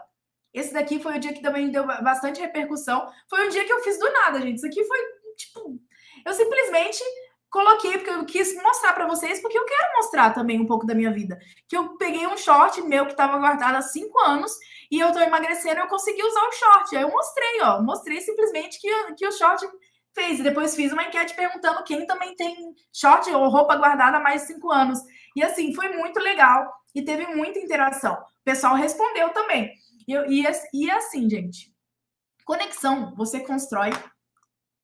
Esse daqui foi o dia que também deu bastante repercussão. Foi um dia que eu fiz do nada, gente. Isso aqui foi, tipo... Eu simplesmente coloquei, porque eu quis mostrar para vocês, porque eu quero mostrar também um pouco da minha vida. Que eu peguei um short meu que estava guardado há 5 anos e eu tô emagrecendo e eu consegui usar o short. Aí eu mostrei, ó. Mostrei simplesmente que o short fez. E depois fiz uma enquete perguntando quem também tem short ou roupa guardada há mais de 5 anos. E assim, foi muito legal e teve muita interação. O pessoal respondeu também. E assim, gente, conexão você constrói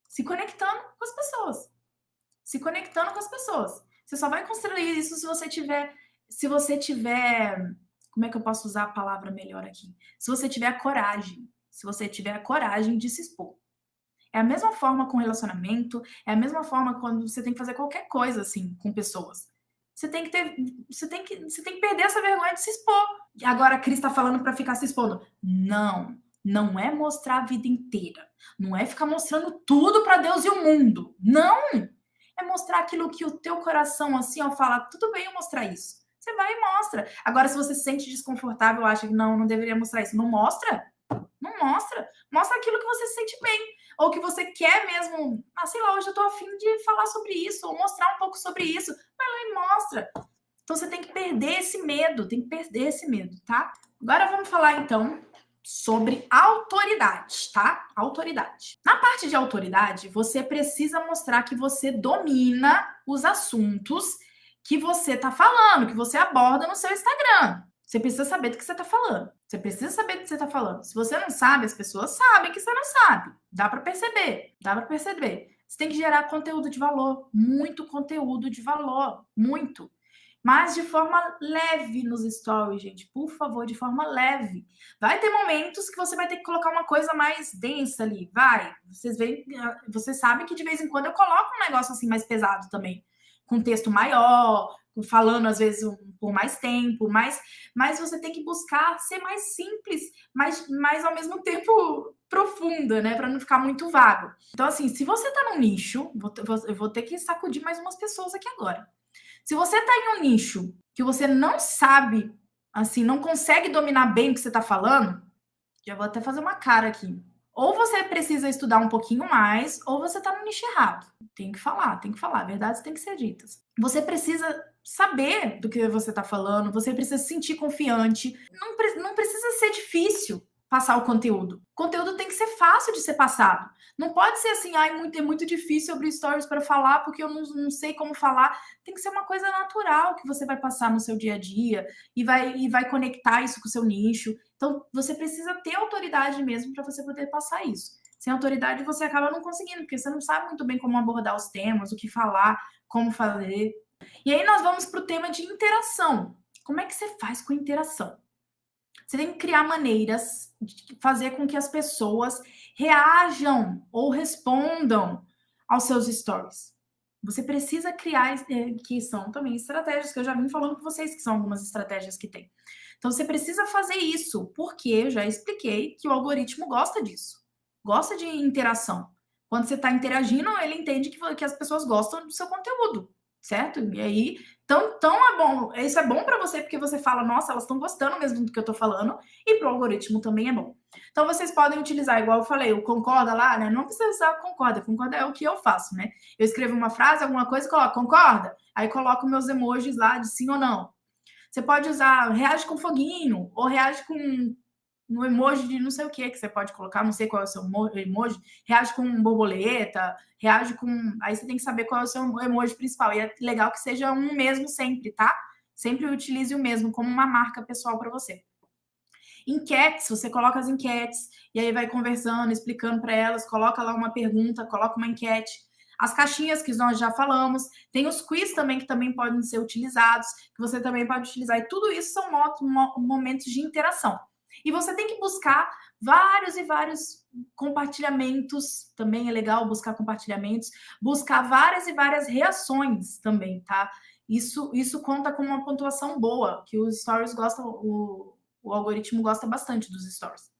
se conectando com as pessoas. Se conectando com as pessoas. Você só vai construir isso se você tiver, como é que eu posso usar a palavra melhor aqui? Se você tiver coragem. Se você tiver a coragem de se expor. É a mesma forma com relacionamento, é a mesma forma quando você tem que fazer qualquer coisa assim com pessoas. Você tem que perder essa vergonha de se expor. Agora a Cris está falando para ficar se expondo. Não é mostrar a vida inteira. Não é ficar mostrando tudo para Deus e o mundo. Não! É mostrar aquilo que o teu coração assim, ó, fala, tudo bem eu mostrar isso. Você vai e mostra. Agora se você se sente desconfortável, acha que não deveria mostrar isso, não mostra. Não mostra. Mostra aquilo que você se sente bem. Ou que você quer mesmo, sei lá, hoje eu tô afim de falar sobre isso, ou mostrar um pouco sobre isso. Vai lá e mostra. Então você tem que perder esse medo, tá? Agora vamos falar então sobre autoridade, tá? Autoridade. Na parte de autoridade, você precisa mostrar que você domina os assuntos que você tá falando, que você aborda no seu Instagram. Você precisa saber do que você tá falando. Você precisa saber do que você tá falando. Se você não sabe, as pessoas sabem que você não sabe. Dá para perceber. Dá para perceber. Você tem que gerar conteúdo de valor. Muito conteúdo de valor. Muito. Mas de forma leve nos stories, gente. Por favor, de forma leve. Vai ter momentos que você vai ter que colocar uma coisa mais densa ali. Vai. Vocês sabem que de vez em quando eu coloco um negócio assim mais pesado também. Com texto maior, falando às vezes por mais tempo, mas você tem que buscar ser mais simples, mas ao mesmo tempo profunda, né? Para não ficar muito vago. Então, assim, se você tá num nicho, eu vou ter que sacudir mais umas pessoas aqui agora. Se você tá em um nicho que você não sabe, assim, não consegue dominar bem o que você tá falando, já vou até fazer uma cara aqui. Ou você precisa estudar um pouquinho mais, ou você tá no nicho errado. Tem que falar, verdades têm que ser ditas. Você precisa saber do que você tá falando, você precisa se sentir confiante. Não precisa ser difícil passar o conteúdo. O conteúdo tem que ser fácil de ser passado. Não pode ser assim, é muito difícil abrir stories para falar porque eu não sei como falar. Tem que ser uma coisa natural que você vai passar no seu dia a dia e vai conectar isso com o seu nicho. Então, você precisa ter autoridade mesmo para você poder passar isso. Sem autoridade, você acaba não conseguindo, porque você não sabe muito bem como abordar os temas, o que falar, como fazer. E aí nós vamos para o tema de interação. Como é que você faz com interação? Você tem que criar maneiras de fazer com que as pessoas reajam ou respondam aos seus stories. Você precisa criar, que são também estratégias, que eu já vim falando com vocês, que são algumas estratégias que tem. Então, você precisa fazer isso, porque eu já expliquei que o algoritmo gosta disso. Gosta de interação. Quando você está interagindo, ele entende que as pessoas gostam do seu conteúdo, certo? E aí, então é bom. Isso é bom para você, porque você fala, nossa, elas estão gostando mesmo do que eu estou falando, e para o algoritmo também é bom. Então, vocês podem utilizar, igual eu falei, o concorda lá, né? Não precisa usar concorda é o que eu faço, né? Eu escrevo uma frase, alguma coisa, coloco concorda, aí coloco meus emojis lá de sim ou não. Você pode usar reage com foguinho, ou reage com no emoji de não sei o que você pode colocar, não sei qual é o seu emoji, reage com borboleta, reage com... Aí você tem que saber qual é o seu emoji principal. E é legal que seja um mesmo sempre, tá? Sempre utilize o mesmo como uma marca pessoal para você. Enquetes, você coloca as enquetes, e aí vai conversando, explicando para elas, coloca lá uma pergunta, coloca uma enquete. As caixinhas que nós já falamos, tem os quiz também que também podem ser utilizados, que você também pode utilizar, e tudo isso são momentos de interação. E você tem que buscar vários e vários compartilhamentos, também é legal buscar compartilhamentos, buscar várias e várias reações também, tá? Isso conta com uma pontuação boa, que os stories gostam, o algoritmo gosta bastante dos stories.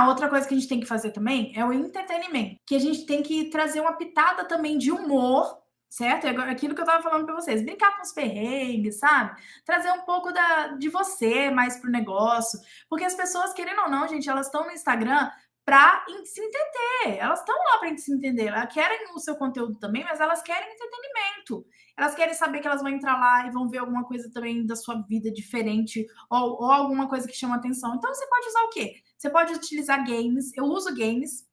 Outra coisa que a gente tem que fazer também é o entretenimento, que a gente tem que trazer uma pitada também de humor, certo? É aquilo que eu tava falando para vocês, brincar com os perrengues, sabe? Trazer um pouco de você mais pro negócio, porque as pessoas, querendo ou não, gente, elas estão no Instagram para se entender, elas estão lá para se entender, elas querem o seu conteúdo também, mas elas querem entretenimento, elas querem saber que elas vão entrar lá e vão ver alguma coisa também da sua vida diferente, ou alguma coisa que chama atenção. Então você pode usar o quê? Você pode utilizar games, eu uso games,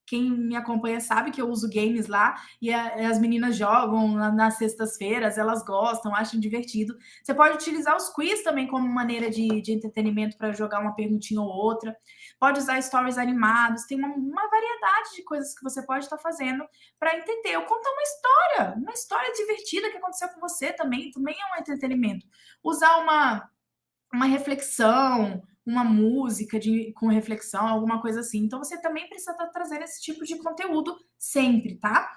quem me acompanha sabe que eu uso games lá, e as meninas jogam nas sextas-feiras, elas gostam, acham divertido. Você pode utilizar os quiz também como maneira de entretenimento para jogar uma perguntinha ou outra. Pode usar stories animados, tem uma variedade de coisas que você pode estar fazendo para entender. Ou contar uma história divertida que aconteceu com você também é um entretenimento. Usar uma reflexão, uma música com reflexão, alguma coisa assim. Então, você também precisa estar trazendo esse tipo de conteúdo sempre, tá?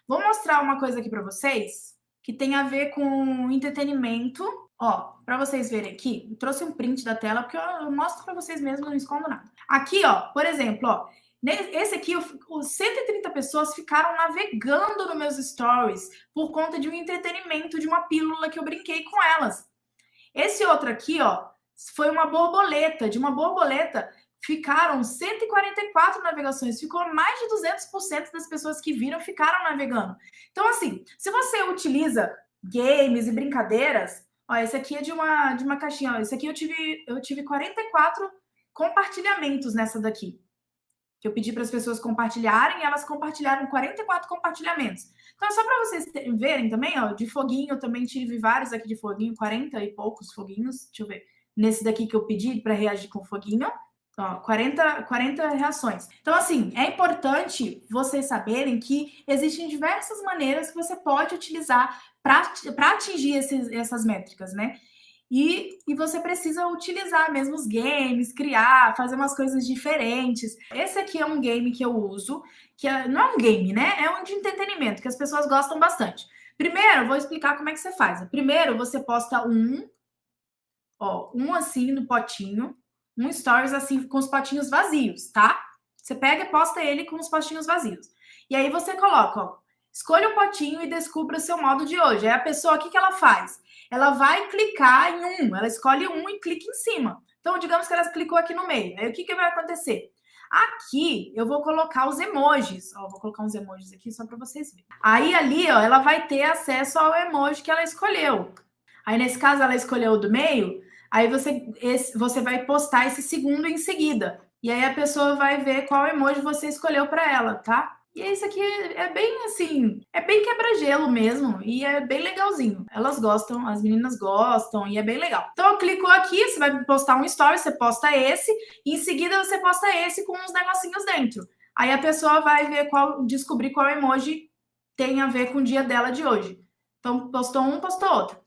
Vou mostrar uma coisa aqui para vocês que tem a ver com entretenimento. Ó, para vocês verem aqui, eu trouxe um print da tela porque eu mostro para vocês mesmo, não escondo nada. Aqui, ó, por exemplo, ó, esse aqui, os 130 pessoas ficaram navegando nos meus stories por conta de um entretenimento, de uma pílula que eu brinquei com elas. Esse outro aqui, ó, foi uma borboleta. De uma borboleta ficaram 144 navegações. Ficou mais de 200% das pessoas que viram ficaram navegando. Então, assim, se você utiliza games e brincadeiras, ó, esse aqui é de uma caixinha. Ó, esse aqui eu tive 44 compartilhamentos nessa daqui. Que eu pedi para as pessoas compartilharem, e elas compartilharam 44 compartilhamentos. Então, só para vocês verem também, ó, de foguinho, eu também tive vários aqui de foguinho, 40 e poucos foguinhos. Deixa eu ver. Nesse daqui que eu pedi para reagir com foguinho, ó, 40 reações. Então, assim, é importante vocês saberem que existem diversas maneiras que você pode utilizar para atingir essas métricas, né? E você precisa utilizar mesmo os games, criar, fazer umas coisas diferentes. Esse aqui é um game que eu uso, não é um game, né? É um de entretenimento, que as pessoas gostam bastante. Primeiro, eu vou explicar como é que você faz. Primeiro, você posta um assim no potinho, um stories assim com os potinhos vazios, tá? Você pega e posta ele com os potinhos vazios. E aí você coloca, ó, escolha o potinho e descubra o seu modo de hoje. Aí a pessoa, o que ela faz? Ela vai clicar em ela escolhe um e clica em cima. Então, digamos que ela clicou aqui no meio. Aí o que vai acontecer? Aqui eu vou colocar os emojis. Ó, vou colocar uns emojis aqui só para vocês verem. Aí ali, ó, ela vai ter acesso ao emoji que ela escolheu. Aí nesse caso ela escolheu o do meio. Aí você vai postar esse segundo em seguida. E aí a pessoa vai ver qual emoji você escolheu para ela, tá? E isso aqui é bem assim, é bem quebra-gelo mesmo, e é bem legalzinho. Elas gostam, as meninas gostam, e é bem legal. Então, eu clico aqui, você vai postar um story, você posta esse, e em seguida você posta esse com uns negocinhos dentro. Aí a pessoa vai ver descobrir qual emoji tem a ver com o dia dela de hoje. Então, postou um, postou outro.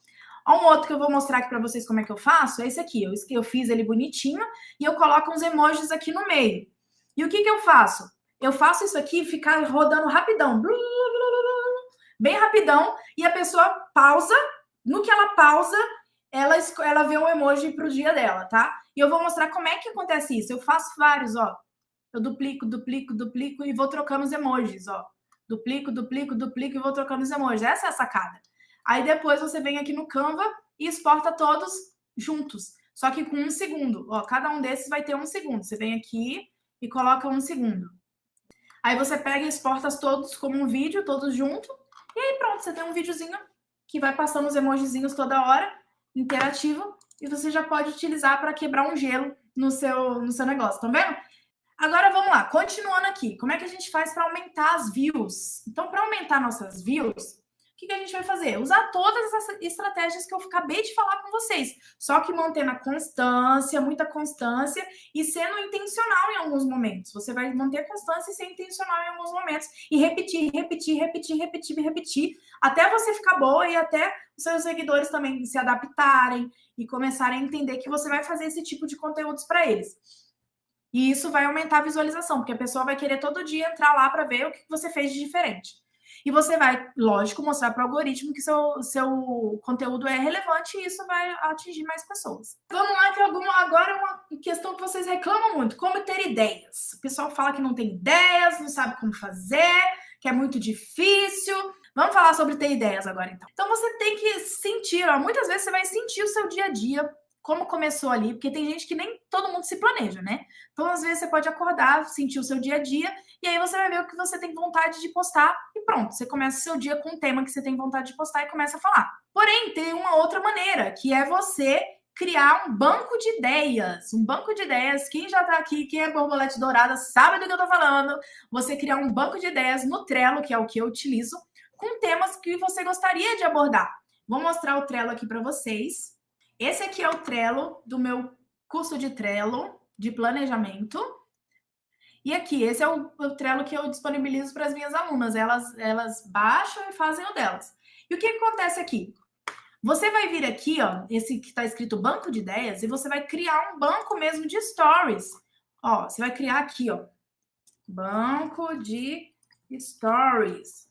Um outro que eu vou mostrar aqui para vocês como é que eu faço é esse aqui. Eu fiz ele bonitinho e eu coloco uns emojis aqui no meio. E o que eu faço? Eu faço isso aqui ficar rodando rapidão. Bem rapidão. E a pessoa pausa. No que ela pausa, ela vê um emoji para o dia dela, tá? E eu vou mostrar como é que acontece isso. Eu faço vários, ó. Eu duplico e vou trocando os emojis, ó. Duplico e vou trocando os emojis. Essa é a sacada. Aí depois você vem aqui no Canva e exporta todos juntos. Só que com 1 segundo. Ó, cada um desses vai ter 1 segundo. Você vem aqui e coloca 1 segundo. Aí você pega e exporta todos como um vídeo, todos juntos. E aí pronto, você tem um videozinho que vai passando os emojizinhos toda hora, interativo. E você já pode utilizar para quebrar um gelo no seu negócio, tá vendo? Agora vamos lá, continuando aqui. Como é que a gente faz para aumentar as views? Então, para aumentar nossas views, o que a gente vai fazer? Usar todas essas estratégias que eu acabei de falar com vocês. Só que mantendo a constância, muita constância e sendo intencional em alguns momentos. Você vai manter a constância e ser intencional em alguns momentos. E repetir, até você ficar boa e até os seus seguidores também se adaptarem e começarem a entender que você vai fazer esse tipo de conteúdos para eles. E isso vai aumentar a visualização, porque a pessoa vai querer todo dia entrar lá para ver o que você fez de diferente. E você vai, lógico, mostrar para o algoritmo que seu conteúdo é relevante e isso vai atingir mais pessoas. Vamos lá, que agora é uma questão que vocês reclamam muito: como ter ideias. O pessoal fala que não tem ideias, não sabe como fazer, que é muito difícil. Vamos falar sobre ter ideias agora, então. Então, você tem que sentir, ó, muitas vezes você vai sentir o seu dia a dia, como começou ali, porque tem gente que nem todo mundo se planeja, né? Então, às vezes, você pode acordar, sentir o seu dia a dia, e aí você vai ver o que você tem vontade de postar, e pronto, você começa o seu dia com um tema que você tem vontade de postar e começa a falar. Porém, tem uma outra maneira, que é você criar um banco de ideias. Um banco de ideias, quem já tá aqui, quem é borbolete dourada, sabe do que eu tô falando. Você criar um banco de ideias no Trello, que é o que eu utilizo, com temas que você gostaria de abordar. Vou mostrar o Trello aqui para vocês. Esse aqui é o Trello do meu curso de Trello, de planejamento. E aqui, esse é o Trello que eu disponibilizo para as minhas alunas. Elas baixam e fazem o delas. E o que acontece aqui? Você vai vir aqui, ó, esse que está escrito banco de ideias, e você vai criar um banco mesmo de stories. Ó, você vai criar aqui, ó, banco de stories.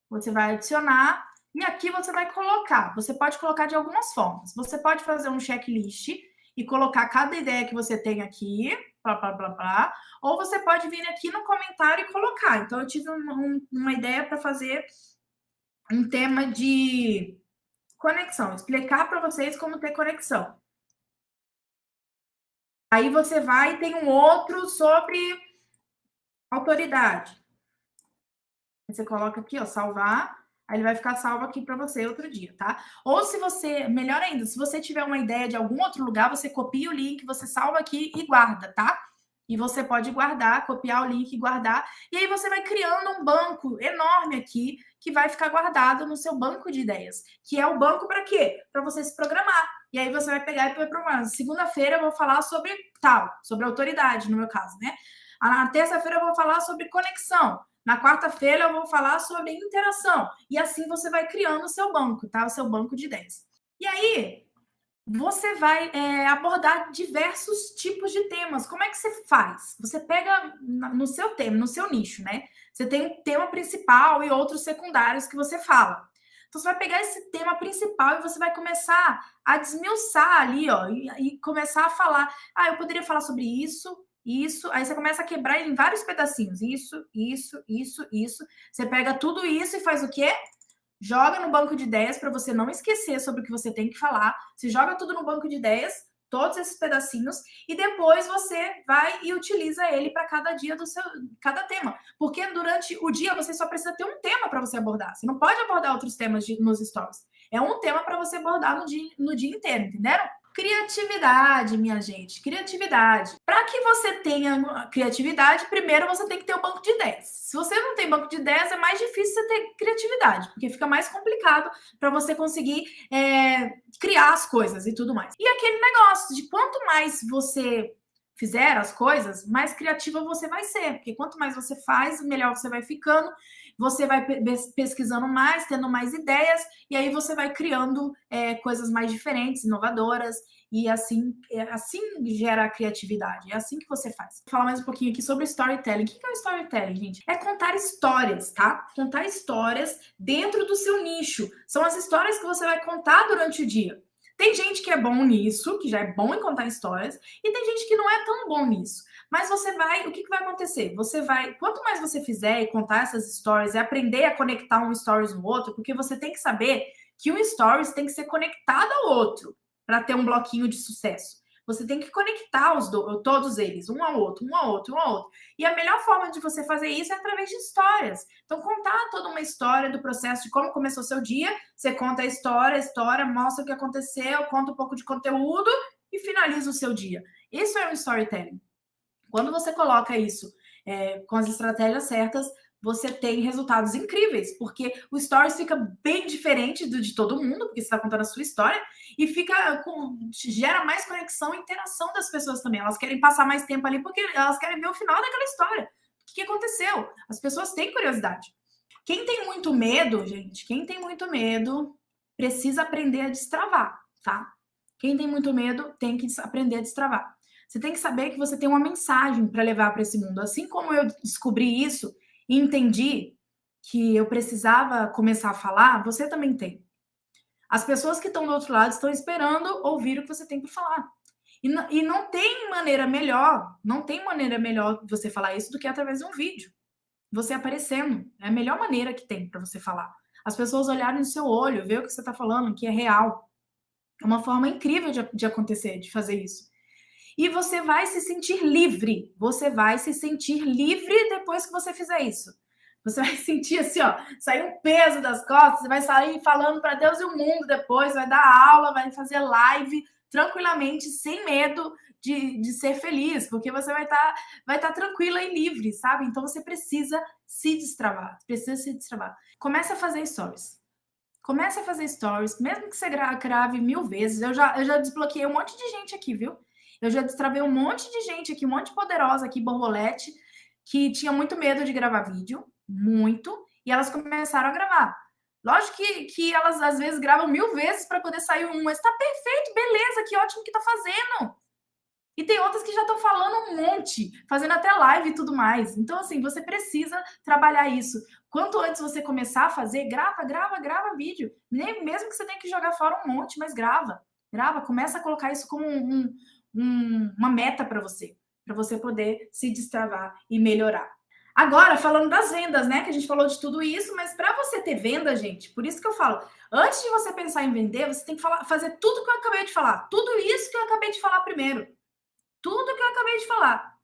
Você vai adicionar e aqui você vai colocar. Você pode colocar de algumas formas. Você pode fazer um checklist e colocar cada ideia que você tem aqui, ou você pode vir aqui no comentário e colocar. Então, eu tive uma ideia para fazer um tema de conexão, explicar para vocês como ter conexão. Aí você vai e tem um outro sobre autoridade. Você coloca aqui, ó, salvar. Aí ele vai ficar salvo aqui para você outro dia, tá? Ou se você, melhor ainda, se você tiver uma ideia de algum outro lugar, você copia o link, você salva aqui e guarda, tá? E você pode guardar, copiar o link e guardar. E aí você vai criando um banco enorme aqui que vai ficar guardado no seu banco de ideias. Que é o banco para quê? Para você se programar. E aí você vai pegar e vai programar. Segunda-feira eu vou falar sobre tal, sobre autoridade, no meu caso, né? Na terça-feira eu vou falar sobre conexão. Na quarta-feira eu vou falar sobre interação. E assim você vai criando o seu banco, tá? O seu banco de ideias. E aí, você vai abordar diversos tipos de temas. Como é que você faz? Você pega no seu tema, no seu nicho, né? Você tem um tema principal e outros secundários que você fala. Então, você vai pegar esse tema principal e você vai começar a desmiuçar ali, ó, e começar a falar. Ah, eu poderia falar sobre isso, isso. Aí você começa a quebrar em vários pedacinhos. Isso. Você pega tudo isso e faz o quê? Joga no banco de ideias para você não esquecer sobre o que você tem que falar. Você joga tudo no banco de ideias, todos esses pedacinhos, e depois você vai e utiliza ele para cada dia do seu cada tema. Porque durante o dia você só precisa ter um tema para você abordar. Você não pode abordar outros temas nos stories. É um tema para você abordar no dia inteiro, entenderam? Criatividade, minha gente, criatividade. Para que você tenha criatividade, primeiro você tem que ter um banco de ideias. Se você não tem banco de ideias, é mais difícil você ter criatividade, porque fica mais complicado para você conseguir criar as coisas e tudo mais. E aquele negócio de quanto mais você fizer as coisas, mais criativa você vai ser, porque quanto mais você faz, melhor você vai ficando, você vai pesquisando mais, tendo mais ideias, e aí você vai criando coisas mais diferentes, inovadoras, e assim gera a criatividade. É assim que você faz. Vou falar mais um pouquinho aqui sobre storytelling. O que é o storytelling, gente? É contar histórias, tá? Contar histórias dentro do seu nicho. São as histórias que você vai contar durante o dia. Tem gente que é bom nisso, que já é bom em contar histórias, e tem gente que não é tão bom nisso. Mas você vai, o que vai acontecer? Você vai, quanto mais você fizer e contar essas stories e aprender a conectar um stories no outro, porque você tem que saber que um stories tem que ser conectado ao outro para ter um bloquinho de sucesso. Você tem que conectar todos eles, um ao outro. E a melhor forma de você fazer isso é através de histórias. Então, contar toda uma história do processo de como começou o seu dia, você conta a história, mostra o que aconteceu, conta um pouco de conteúdo e finaliza o seu dia. Isso é o storytelling. Quando você coloca isso com as estratégias certas, você tem resultados incríveis, porque o Stories fica bem diferente de todo mundo, porque você está contando a sua história, e gera mais conexão e interação das pessoas também. Elas querem passar mais tempo ali, porque elas querem ver o final daquela história. O que aconteceu? As pessoas têm curiosidade. Quem tem muito medo, gente, precisa aprender a destravar, tá? Quem tem muito medo tem que aprender a destravar. Você tem que saber que você tem uma mensagem para levar para esse mundo. Assim como eu descobri isso e entendi que eu precisava começar a falar, você também tem. As pessoas que estão do outro lado estão esperando ouvir o que você tem para falar. E não tem maneira melhor de você falar isso do que através de um vídeo. Você aparecendo. É a melhor maneira que tem para você falar. As pessoas olharem no seu olho, ver o que você está falando, que é real. É uma forma incrível de acontecer, de fazer isso. E você vai se sentir livre. Você vai se sentir livre depois que você fizer isso. Você vai sentir assim, ó, sair um peso das costas, você vai sair falando para Deus e o mundo depois, vai dar aula, vai fazer live tranquilamente, sem medo de ser feliz, porque você vai estar tranquila e livre, sabe? Então você precisa se destravar, Comece a fazer stories. Mesmo que você grave 1000 vezes. Eu já desbloqueei um monte de gente aqui, viu? Eu já destravei um monte de gente aqui, um monte de poderosa aqui, borbolete, que tinha muito medo de gravar vídeo, muito, e elas começaram a gravar. Lógico que elas, às vezes, gravam 1000 vezes para poder sair um, mas tá perfeito, beleza, que ótimo que tá fazendo. E tem outras que já estão falando um monte, fazendo até live e tudo mais. Então, assim, você precisa trabalhar isso. Quanto antes você começar a fazer, grava vídeo. Mesmo que você tenha que jogar fora um monte, mas grava. Começa a colocar isso como uma meta para você poder se destravar e melhorar. Agora, falando das vendas, né? Que a gente falou de tudo isso, mas para você ter venda, gente, por isso que eu falo, antes de você pensar em vender, você tem que fazer tudo que eu acabei de falar. Tudo isso que eu acabei de falar primeiro. Tudo que eu acabei de falar.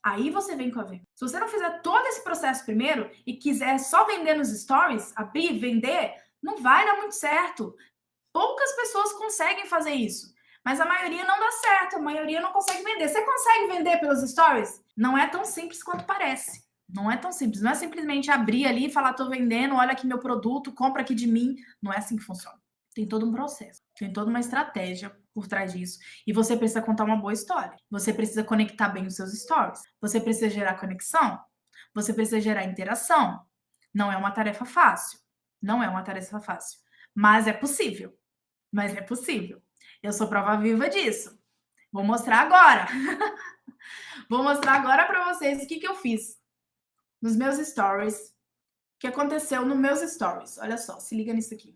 Aí você vem com a venda. Se você não fizer todo esse processo primeiro e quiser só vender nos stories, abrir, vender, não vai dar muito certo. Poucas pessoas conseguem fazer isso. Mas a maioria não dá certo, a maioria não consegue vender. Você consegue vender pelos stories? Não é tão simples quanto parece. Não é tão simples. Não é simplesmente abrir ali e falar, tô vendendo, olha aqui meu produto, compra aqui de mim. Não é assim que funciona. Tem todo um processo, tem toda uma estratégia por trás disso. E você precisa contar uma boa história. Você precisa conectar bem os seus stories. Você precisa gerar conexão. Você precisa gerar interação. Não é uma tarefa fácil. Não é uma tarefa fácil. Mas é possível. Mas é possível. Eu sou prova viva disso. Vou mostrar agora. Vou mostrar agora para vocês o que eu fiz nos meus stories. O que aconteceu nos meus stories. Olha só, se liga nisso aqui.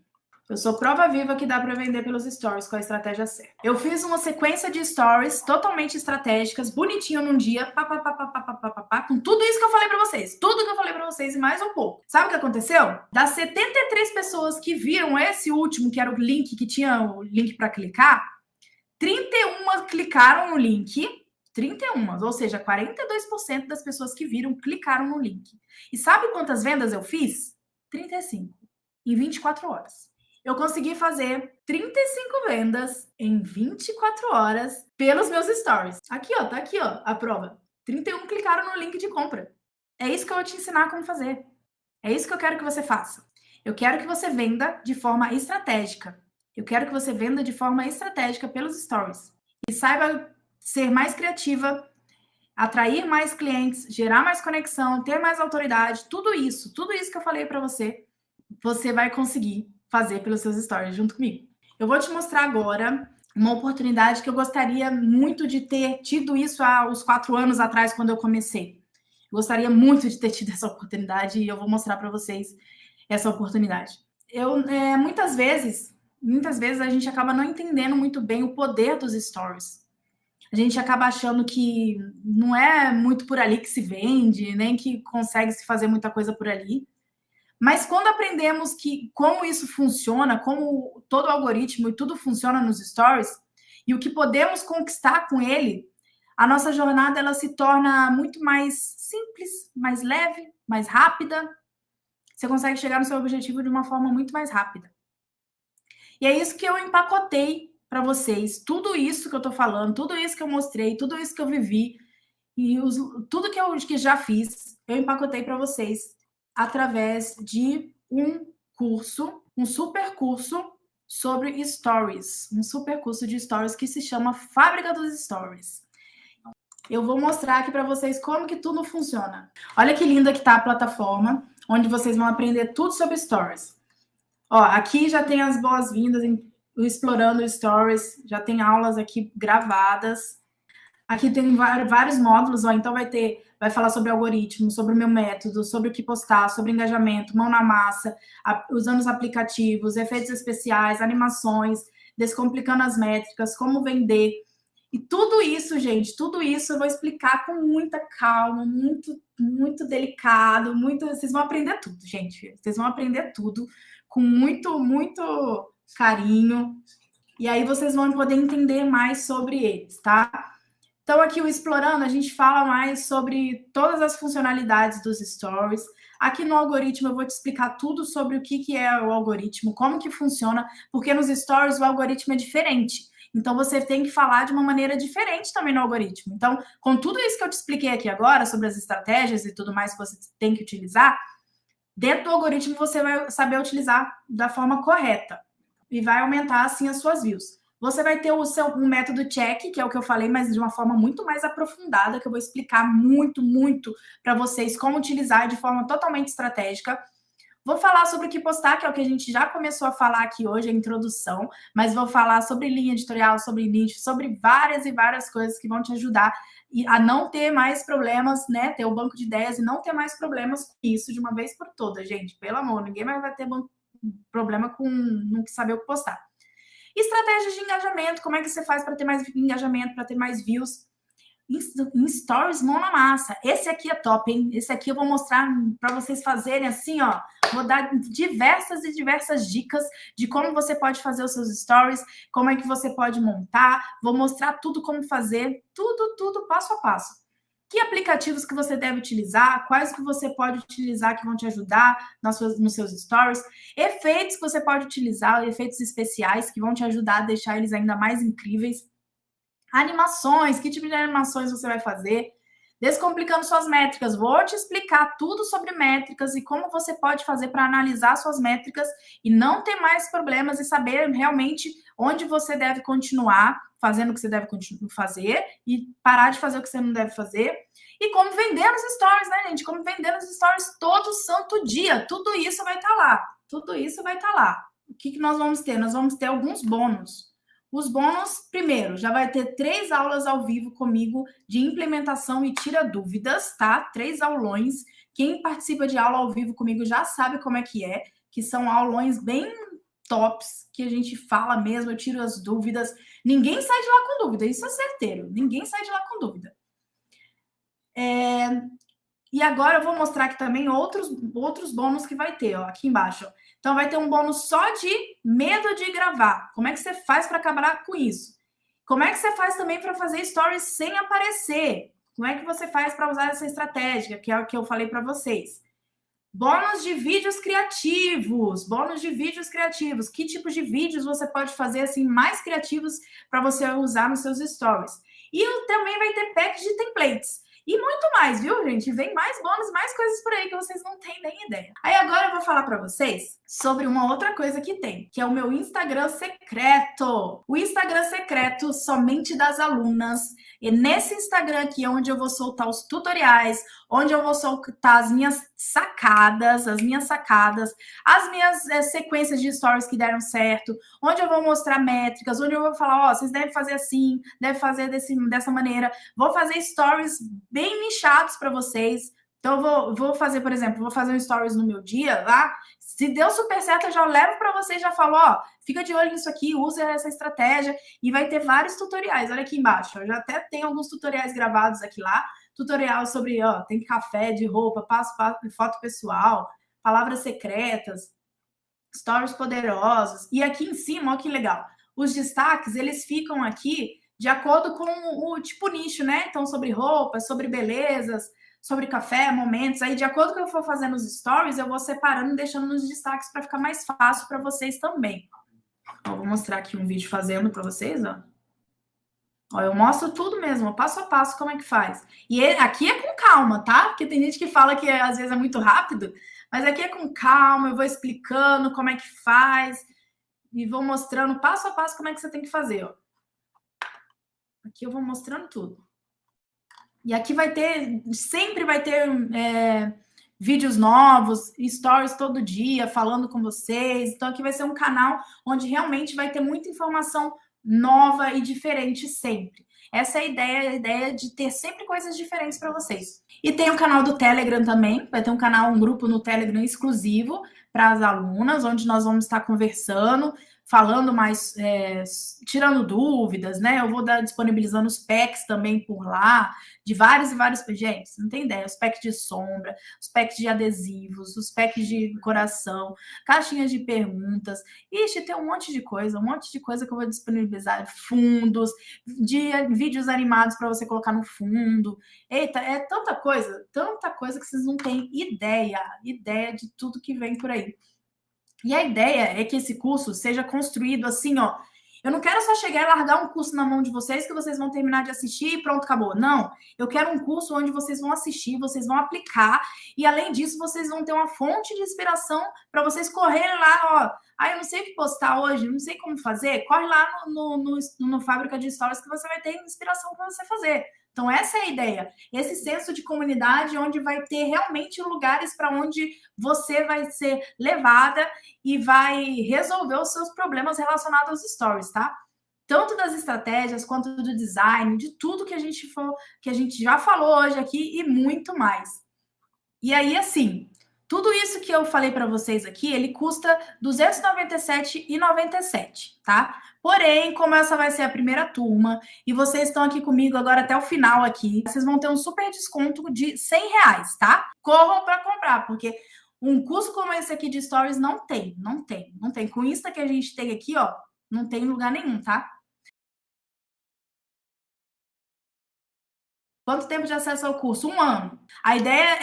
Eu sou prova viva que dá para vender pelos stories com a estratégia certa. Eu fiz uma sequência de stories totalmente estratégicas, bonitinho num dia, com tudo isso que eu falei para vocês. Tudo que eu falei para vocês e mais um pouco. Sabe o que aconteceu? Das 73 pessoas que viram esse último, que era o link, que tinha o link para clicar, 31 clicaram no link. 31, ou seja, 42% das pessoas que viram clicaram no link. E sabe quantas vendas eu fiz? 35. Em 24 horas. Eu consegui fazer 35 vendas em 24 horas pelos meus stories. Aqui, ó, tá aqui, ó, a prova. 31 clicaram no link de compra. É isso que eu vou te ensinar como fazer. É isso que eu quero que você faça. Eu quero que você venda de forma estratégica. Eu quero que você venda de forma estratégica pelos stories. E saiba ser mais criativa, atrair mais clientes, gerar mais conexão, ter mais autoridade, tudo isso que eu falei para você, você vai conseguir fazer pelos seus stories junto comigo. Eu vou te mostrar agora uma oportunidade que eu gostaria muito de ter tido isso há uns 4 anos atrás, quando eu comecei. Eu gostaria muito de ter tido essa oportunidade e eu vou mostrar para vocês essa oportunidade. Muitas vezes a gente acaba não entendendo muito bem o poder dos stories. A gente acaba achando que não é muito por ali que se vende, nem que consegue se fazer muita coisa por ali. Mas quando aprendemos como isso funciona, como todo o algoritmo e tudo funciona nos stories, e o que podemos conquistar com ele, a nossa jornada ela se torna muito mais simples, mais leve, mais rápida. Você consegue chegar no seu objetivo de uma forma muito mais rápida. E é isso que eu empacotei para vocês. Tudo isso que eu estou falando, tudo isso que eu mostrei, tudo isso que eu vivi, e tudo que já fiz, eu empacotei para vocês através de um curso, um super curso sobre stories, um super curso de stories que se chama Fábrica dos Stories. Eu vou mostrar aqui para vocês como que tudo funciona. Olha que linda que tá a plataforma, onde vocês vão aprender tudo sobre stories. Ó, aqui já tem as boas-vindas explorando stories, já tem aulas aqui gravadas. Aqui tem vários módulos, ó, então vai falar sobre algoritmo, sobre o meu método, sobre o que postar, sobre engajamento, mão na massa, usando os aplicativos, efeitos especiais, animações, descomplicando as métricas, como vender. E tudo isso, gente, tudo isso eu vou explicar com muita calma, muito, muito delicado, vocês vão aprender tudo, gente. Vocês vão aprender tudo com muito, muito carinho. E aí vocês vão poder entender mais sobre eles, tá? Então, aqui o Explorando, a gente fala mais sobre todas as funcionalidades dos stories. Aqui no algoritmo, eu vou te explicar tudo sobre o que é o algoritmo, como que funciona, porque nos stories o algoritmo é diferente. Então, você tem que falar de uma maneira diferente também no algoritmo. Então, com tudo isso que eu te expliquei aqui agora, sobre as estratégias e tudo mais que você tem que utilizar, dentro do algoritmo você vai saber utilizar da forma correta e vai aumentar, assim, as suas views. Você vai ter um método check, que é o que eu falei, mas de uma forma muito mais aprofundada, que eu vou explicar muito, muito para vocês como utilizar de forma totalmente estratégica. Vou falar sobre o que postar, que é o que a gente já começou a falar aqui hoje, a introdução, mas vou falar sobre linha editorial, sobre nicho, sobre várias e várias coisas que vão te ajudar a não ter mais problemas, né? Ter o banco de ideias e não ter mais problemas com isso de uma vez por todas, gente. Pelo amor, ninguém mais vai ter problema com não saber o que postar. Estratégias de engajamento, como é que você faz para ter mais engajamento, para ter mais views? Em stories, mão na massa. Esse aqui é top, hein? Esse aqui eu vou mostrar para vocês fazerem assim, ó. Vou dar diversas e diversas dicas de como você pode fazer os seus stories, como é que você pode montar. Vou mostrar tudo como fazer, tudo passo a passo. que aplicativos que você deve utilizar, quais que você pode utilizar que vão te ajudar nos seus stories, efeitos que você pode utilizar, efeitos especiais que vão te ajudar a deixar eles ainda mais incríveis, animações, que tipo de animações você vai fazer, descomplicando suas métricas. Vou te explicar tudo sobre métricas e como você pode fazer para analisar suas métricas e não ter mais problemas e saber realmente onde você deve continuar fazendo o que você deve fazer e parar de fazer o que você não deve fazer. E como vender nos stories, né, gente? Como vender nos stories todo santo dia. Tudo isso vai estar lá. Tudo isso vai estar lá. O que nós vamos ter? Nós vamos ter alguns bônus. Os bônus, primeiro, já vai ter 3 aulas ao vivo comigo de implementação e tira dúvidas, tá? 3 aulões. Quem participa de aula ao vivo comigo já sabe como é, que são aulões bem tops, que a gente fala mesmo, eu tiro as dúvidas. Ninguém sai de lá com dúvida, isso é certeiro. Ninguém sai de lá com dúvida. E agora eu vou mostrar aqui também outros bônus que vai ter, ó, aqui embaixo. Então, vai ter um bônus só de medo de gravar. Como é que você faz para acabar com isso? Como é que você faz também para fazer stories sem aparecer? Como é que você faz para usar essa estratégia, que é o que eu falei para vocês? Bônus de vídeos criativos. Bônus de vídeos criativos. Que tipo de vídeos você pode fazer assim mais criativos para você usar nos seus stories? E também vai ter pack de templates. E muito mais, viu, gente? Vem mais bônus, mais coisas por aí que vocês não têm nem ideia. Aí agora eu vou falar para vocês sobre uma outra coisa que tem, que é o meu Instagram secreto. O Instagram secreto somente das alunas. E nesse Instagram aqui é onde eu vou soltar os tutoriais, onde eu vou soltar as minhas sacadas, as minhas sequências de stories que deram certo, onde eu vou mostrar métricas, onde eu vou falar, ó, vocês devem fazer assim, devem fazer dessa maneira. Vou fazer stories bem nichados para vocês. Então, eu vou fazer, por exemplo, vou fazer um stories no meu dia lá. Se deu super certo, eu já levo para vocês, já falo, ó, fica de olho nisso aqui, usa essa estratégia. E vai ter vários tutoriais, olha aqui embaixo. Eu já até tenho alguns tutoriais gravados aqui lá. Tutorial sobre, ó, tem café de roupa, passo, foto pessoal, palavras secretas, stories poderosos. E aqui em cima, ó que legal. Os destaques, eles ficam aqui de acordo com o tipo nicho, né? Então, sobre roupas, sobre belezas, sobre café, momentos. Aí, de acordo com o que eu for fazendo os stories, eu vou separando e deixando nos destaques para ficar mais fácil para vocês também. Ó, vou mostrar aqui um vídeo fazendo para vocês, ó. Ó, eu mostro tudo mesmo, passo a passo, como é que faz. E aqui é com calma, tá? Porque tem gente que fala que às vezes é muito rápido, mas aqui é com calma, eu vou explicando como é que faz e vou mostrando passo a passo como é que você tem que fazer, ó. Aqui eu vou mostrando tudo. E aqui sempre vai ter vídeos novos, stories todo dia, falando com vocês. Então aqui vai ser um canal onde realmente vai ter muita informação nova e diferente sempre. Essa é a ideia de ter sempre coisas diferentes para vocês. E tem o canal do Telegram também, vai ter um grupo no Telegram exclusivo para as alunas, onde nós vamos estar conversando, falando mais, tirando dúvidas, né? Eu vou disponibilizando os packs também por lá, de vários e vários. Gente, não tem ideia, os packs de sombra, os packs de adesivos, os packs de coração, caixinhas de perguntas. Ixi, tem um monte de coisa que eu vou disponibilizar, fundos, de vídeos animados para você colocar no fundo. Eita, é tanta coisa que vocês não têm ideia de tudo que vem por aí. E a ideia é que esse curso seja construído assim, ó. Eu não quero só chegar e largar um curso na mão de vocês que vocês vão terminar de assistir e pronto, acabou. Não. Eu quero um curso onde vocês vão assistir, vocês vão aplicar e, além disso, vocês vão ter uma fonte de inspiração para vocês correrem lá, ó. Ah, eu não sei o que postar hoje, não sei como fazer. Corre lá no Fábrica de Stories que você vai ter inspiração para você fazer. Então, essa é a ideia. Esse senso de comunidade onde vai ter realmente lugares para onde você vai ser levada e vai resolver os seus problemas relacionados aos stories, tá? Tanto das estratégias quanto do design, de tudo que a gente já falou hoje aqui e muito mais. E aí, assim, tudo isso que eu falei para vocês aqui, ele custa R$ 297,97, tá? Porém, como essa vai ser a primeira turma e vocês estão aqui comigo agora até o final aqui, vocês vão ter um super desconto de R$ 100, tá? Corram para comprar, porque um curso como esse aqui de Stories não tem. Com o Insta que a gente tem aqui, ó, não tem em lugar nenhum, tá? Quanto tempo de acesso ao curso? 1 ano. A ideia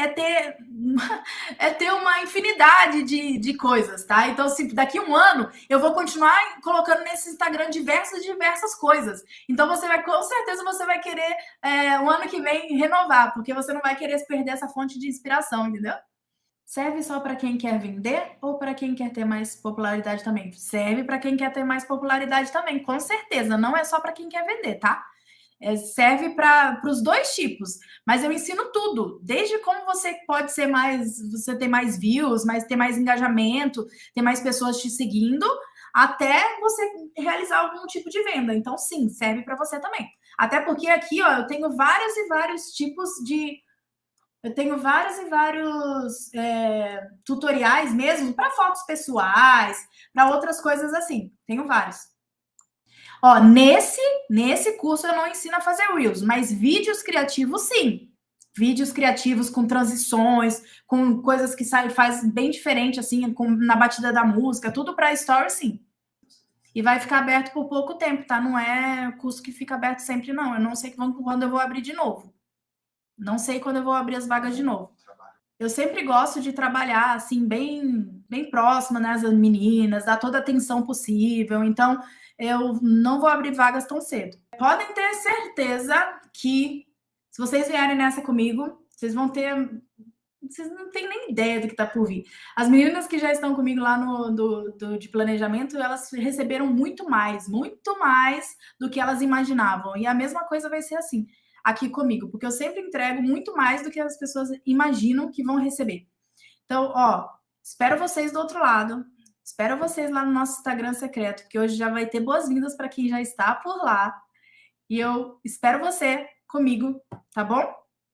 é ter uma infinidade de coisas, tá? Então, se daqui 1 ano eu vou continuar colocando nesse Instagram diversas coisas. Então, com certeza, você vai querer o ano que vem renovar, porque você não vai querer se perder essa fonte de inspiração, entendeu? Serve só para quem quer vender ou para quem quer ter mais popularidade também? Serve para quem quer ter mais popularidade também, com certeza. Não é só para quem quer vender, tá? Serve para os dois tipos, mas eu ensino tudo, desde como você pode ser você ter mais views, ter mais engajamento, ter mais pessoas te seguindo, até você realizar algum tipo de venda. Então, sim, serve para você também. Até porque aqui, ó, eu tenho vários e vários tipos de. Eu tenho vários e vários tutoriais mesmo para fotos pessoais, para outras coisas assim. Tenho vários. Ó, nesse curso eu não ensino a fazer Reels, mas vídeos criativos, sim. Vídeos criativos com transições, com coisas que faz bem diferente, assim, na batida da música, tudo para Story, sim. E vai ficar aberto por pouco tempo, tá? Não é curso que fica aberto sempre, não. Eu não sei quando eu vou abrir de novo. Não sei quando eu vou abrir as vagas de novo. Eu sempre gosto de trabalhar, assim, bem próxima, né, das meninas, dar toda a atenção possível. Então, eu não vou abrir vagas tão cedo. Podem ter certeza que, se vocês vierem nessa comigo, vocês vão ter. Vocês não têm nem ideia do que está por vir. As meninas que já estão comigo lá de planejamento, elas receberam muito mais do que elas imaginavam. E a mesma coisa vai ser assim aqui comigo, porque eu sempre entrego muito mais do que as pessoas imaginam que vão receber. Então, ó, espero vocês do outro lado. Espero vocês lá no nosso Instagram secreto, porque hoje já vai ter boas-vindas para quem já está por lá. E eu espero você comigo, tá bom?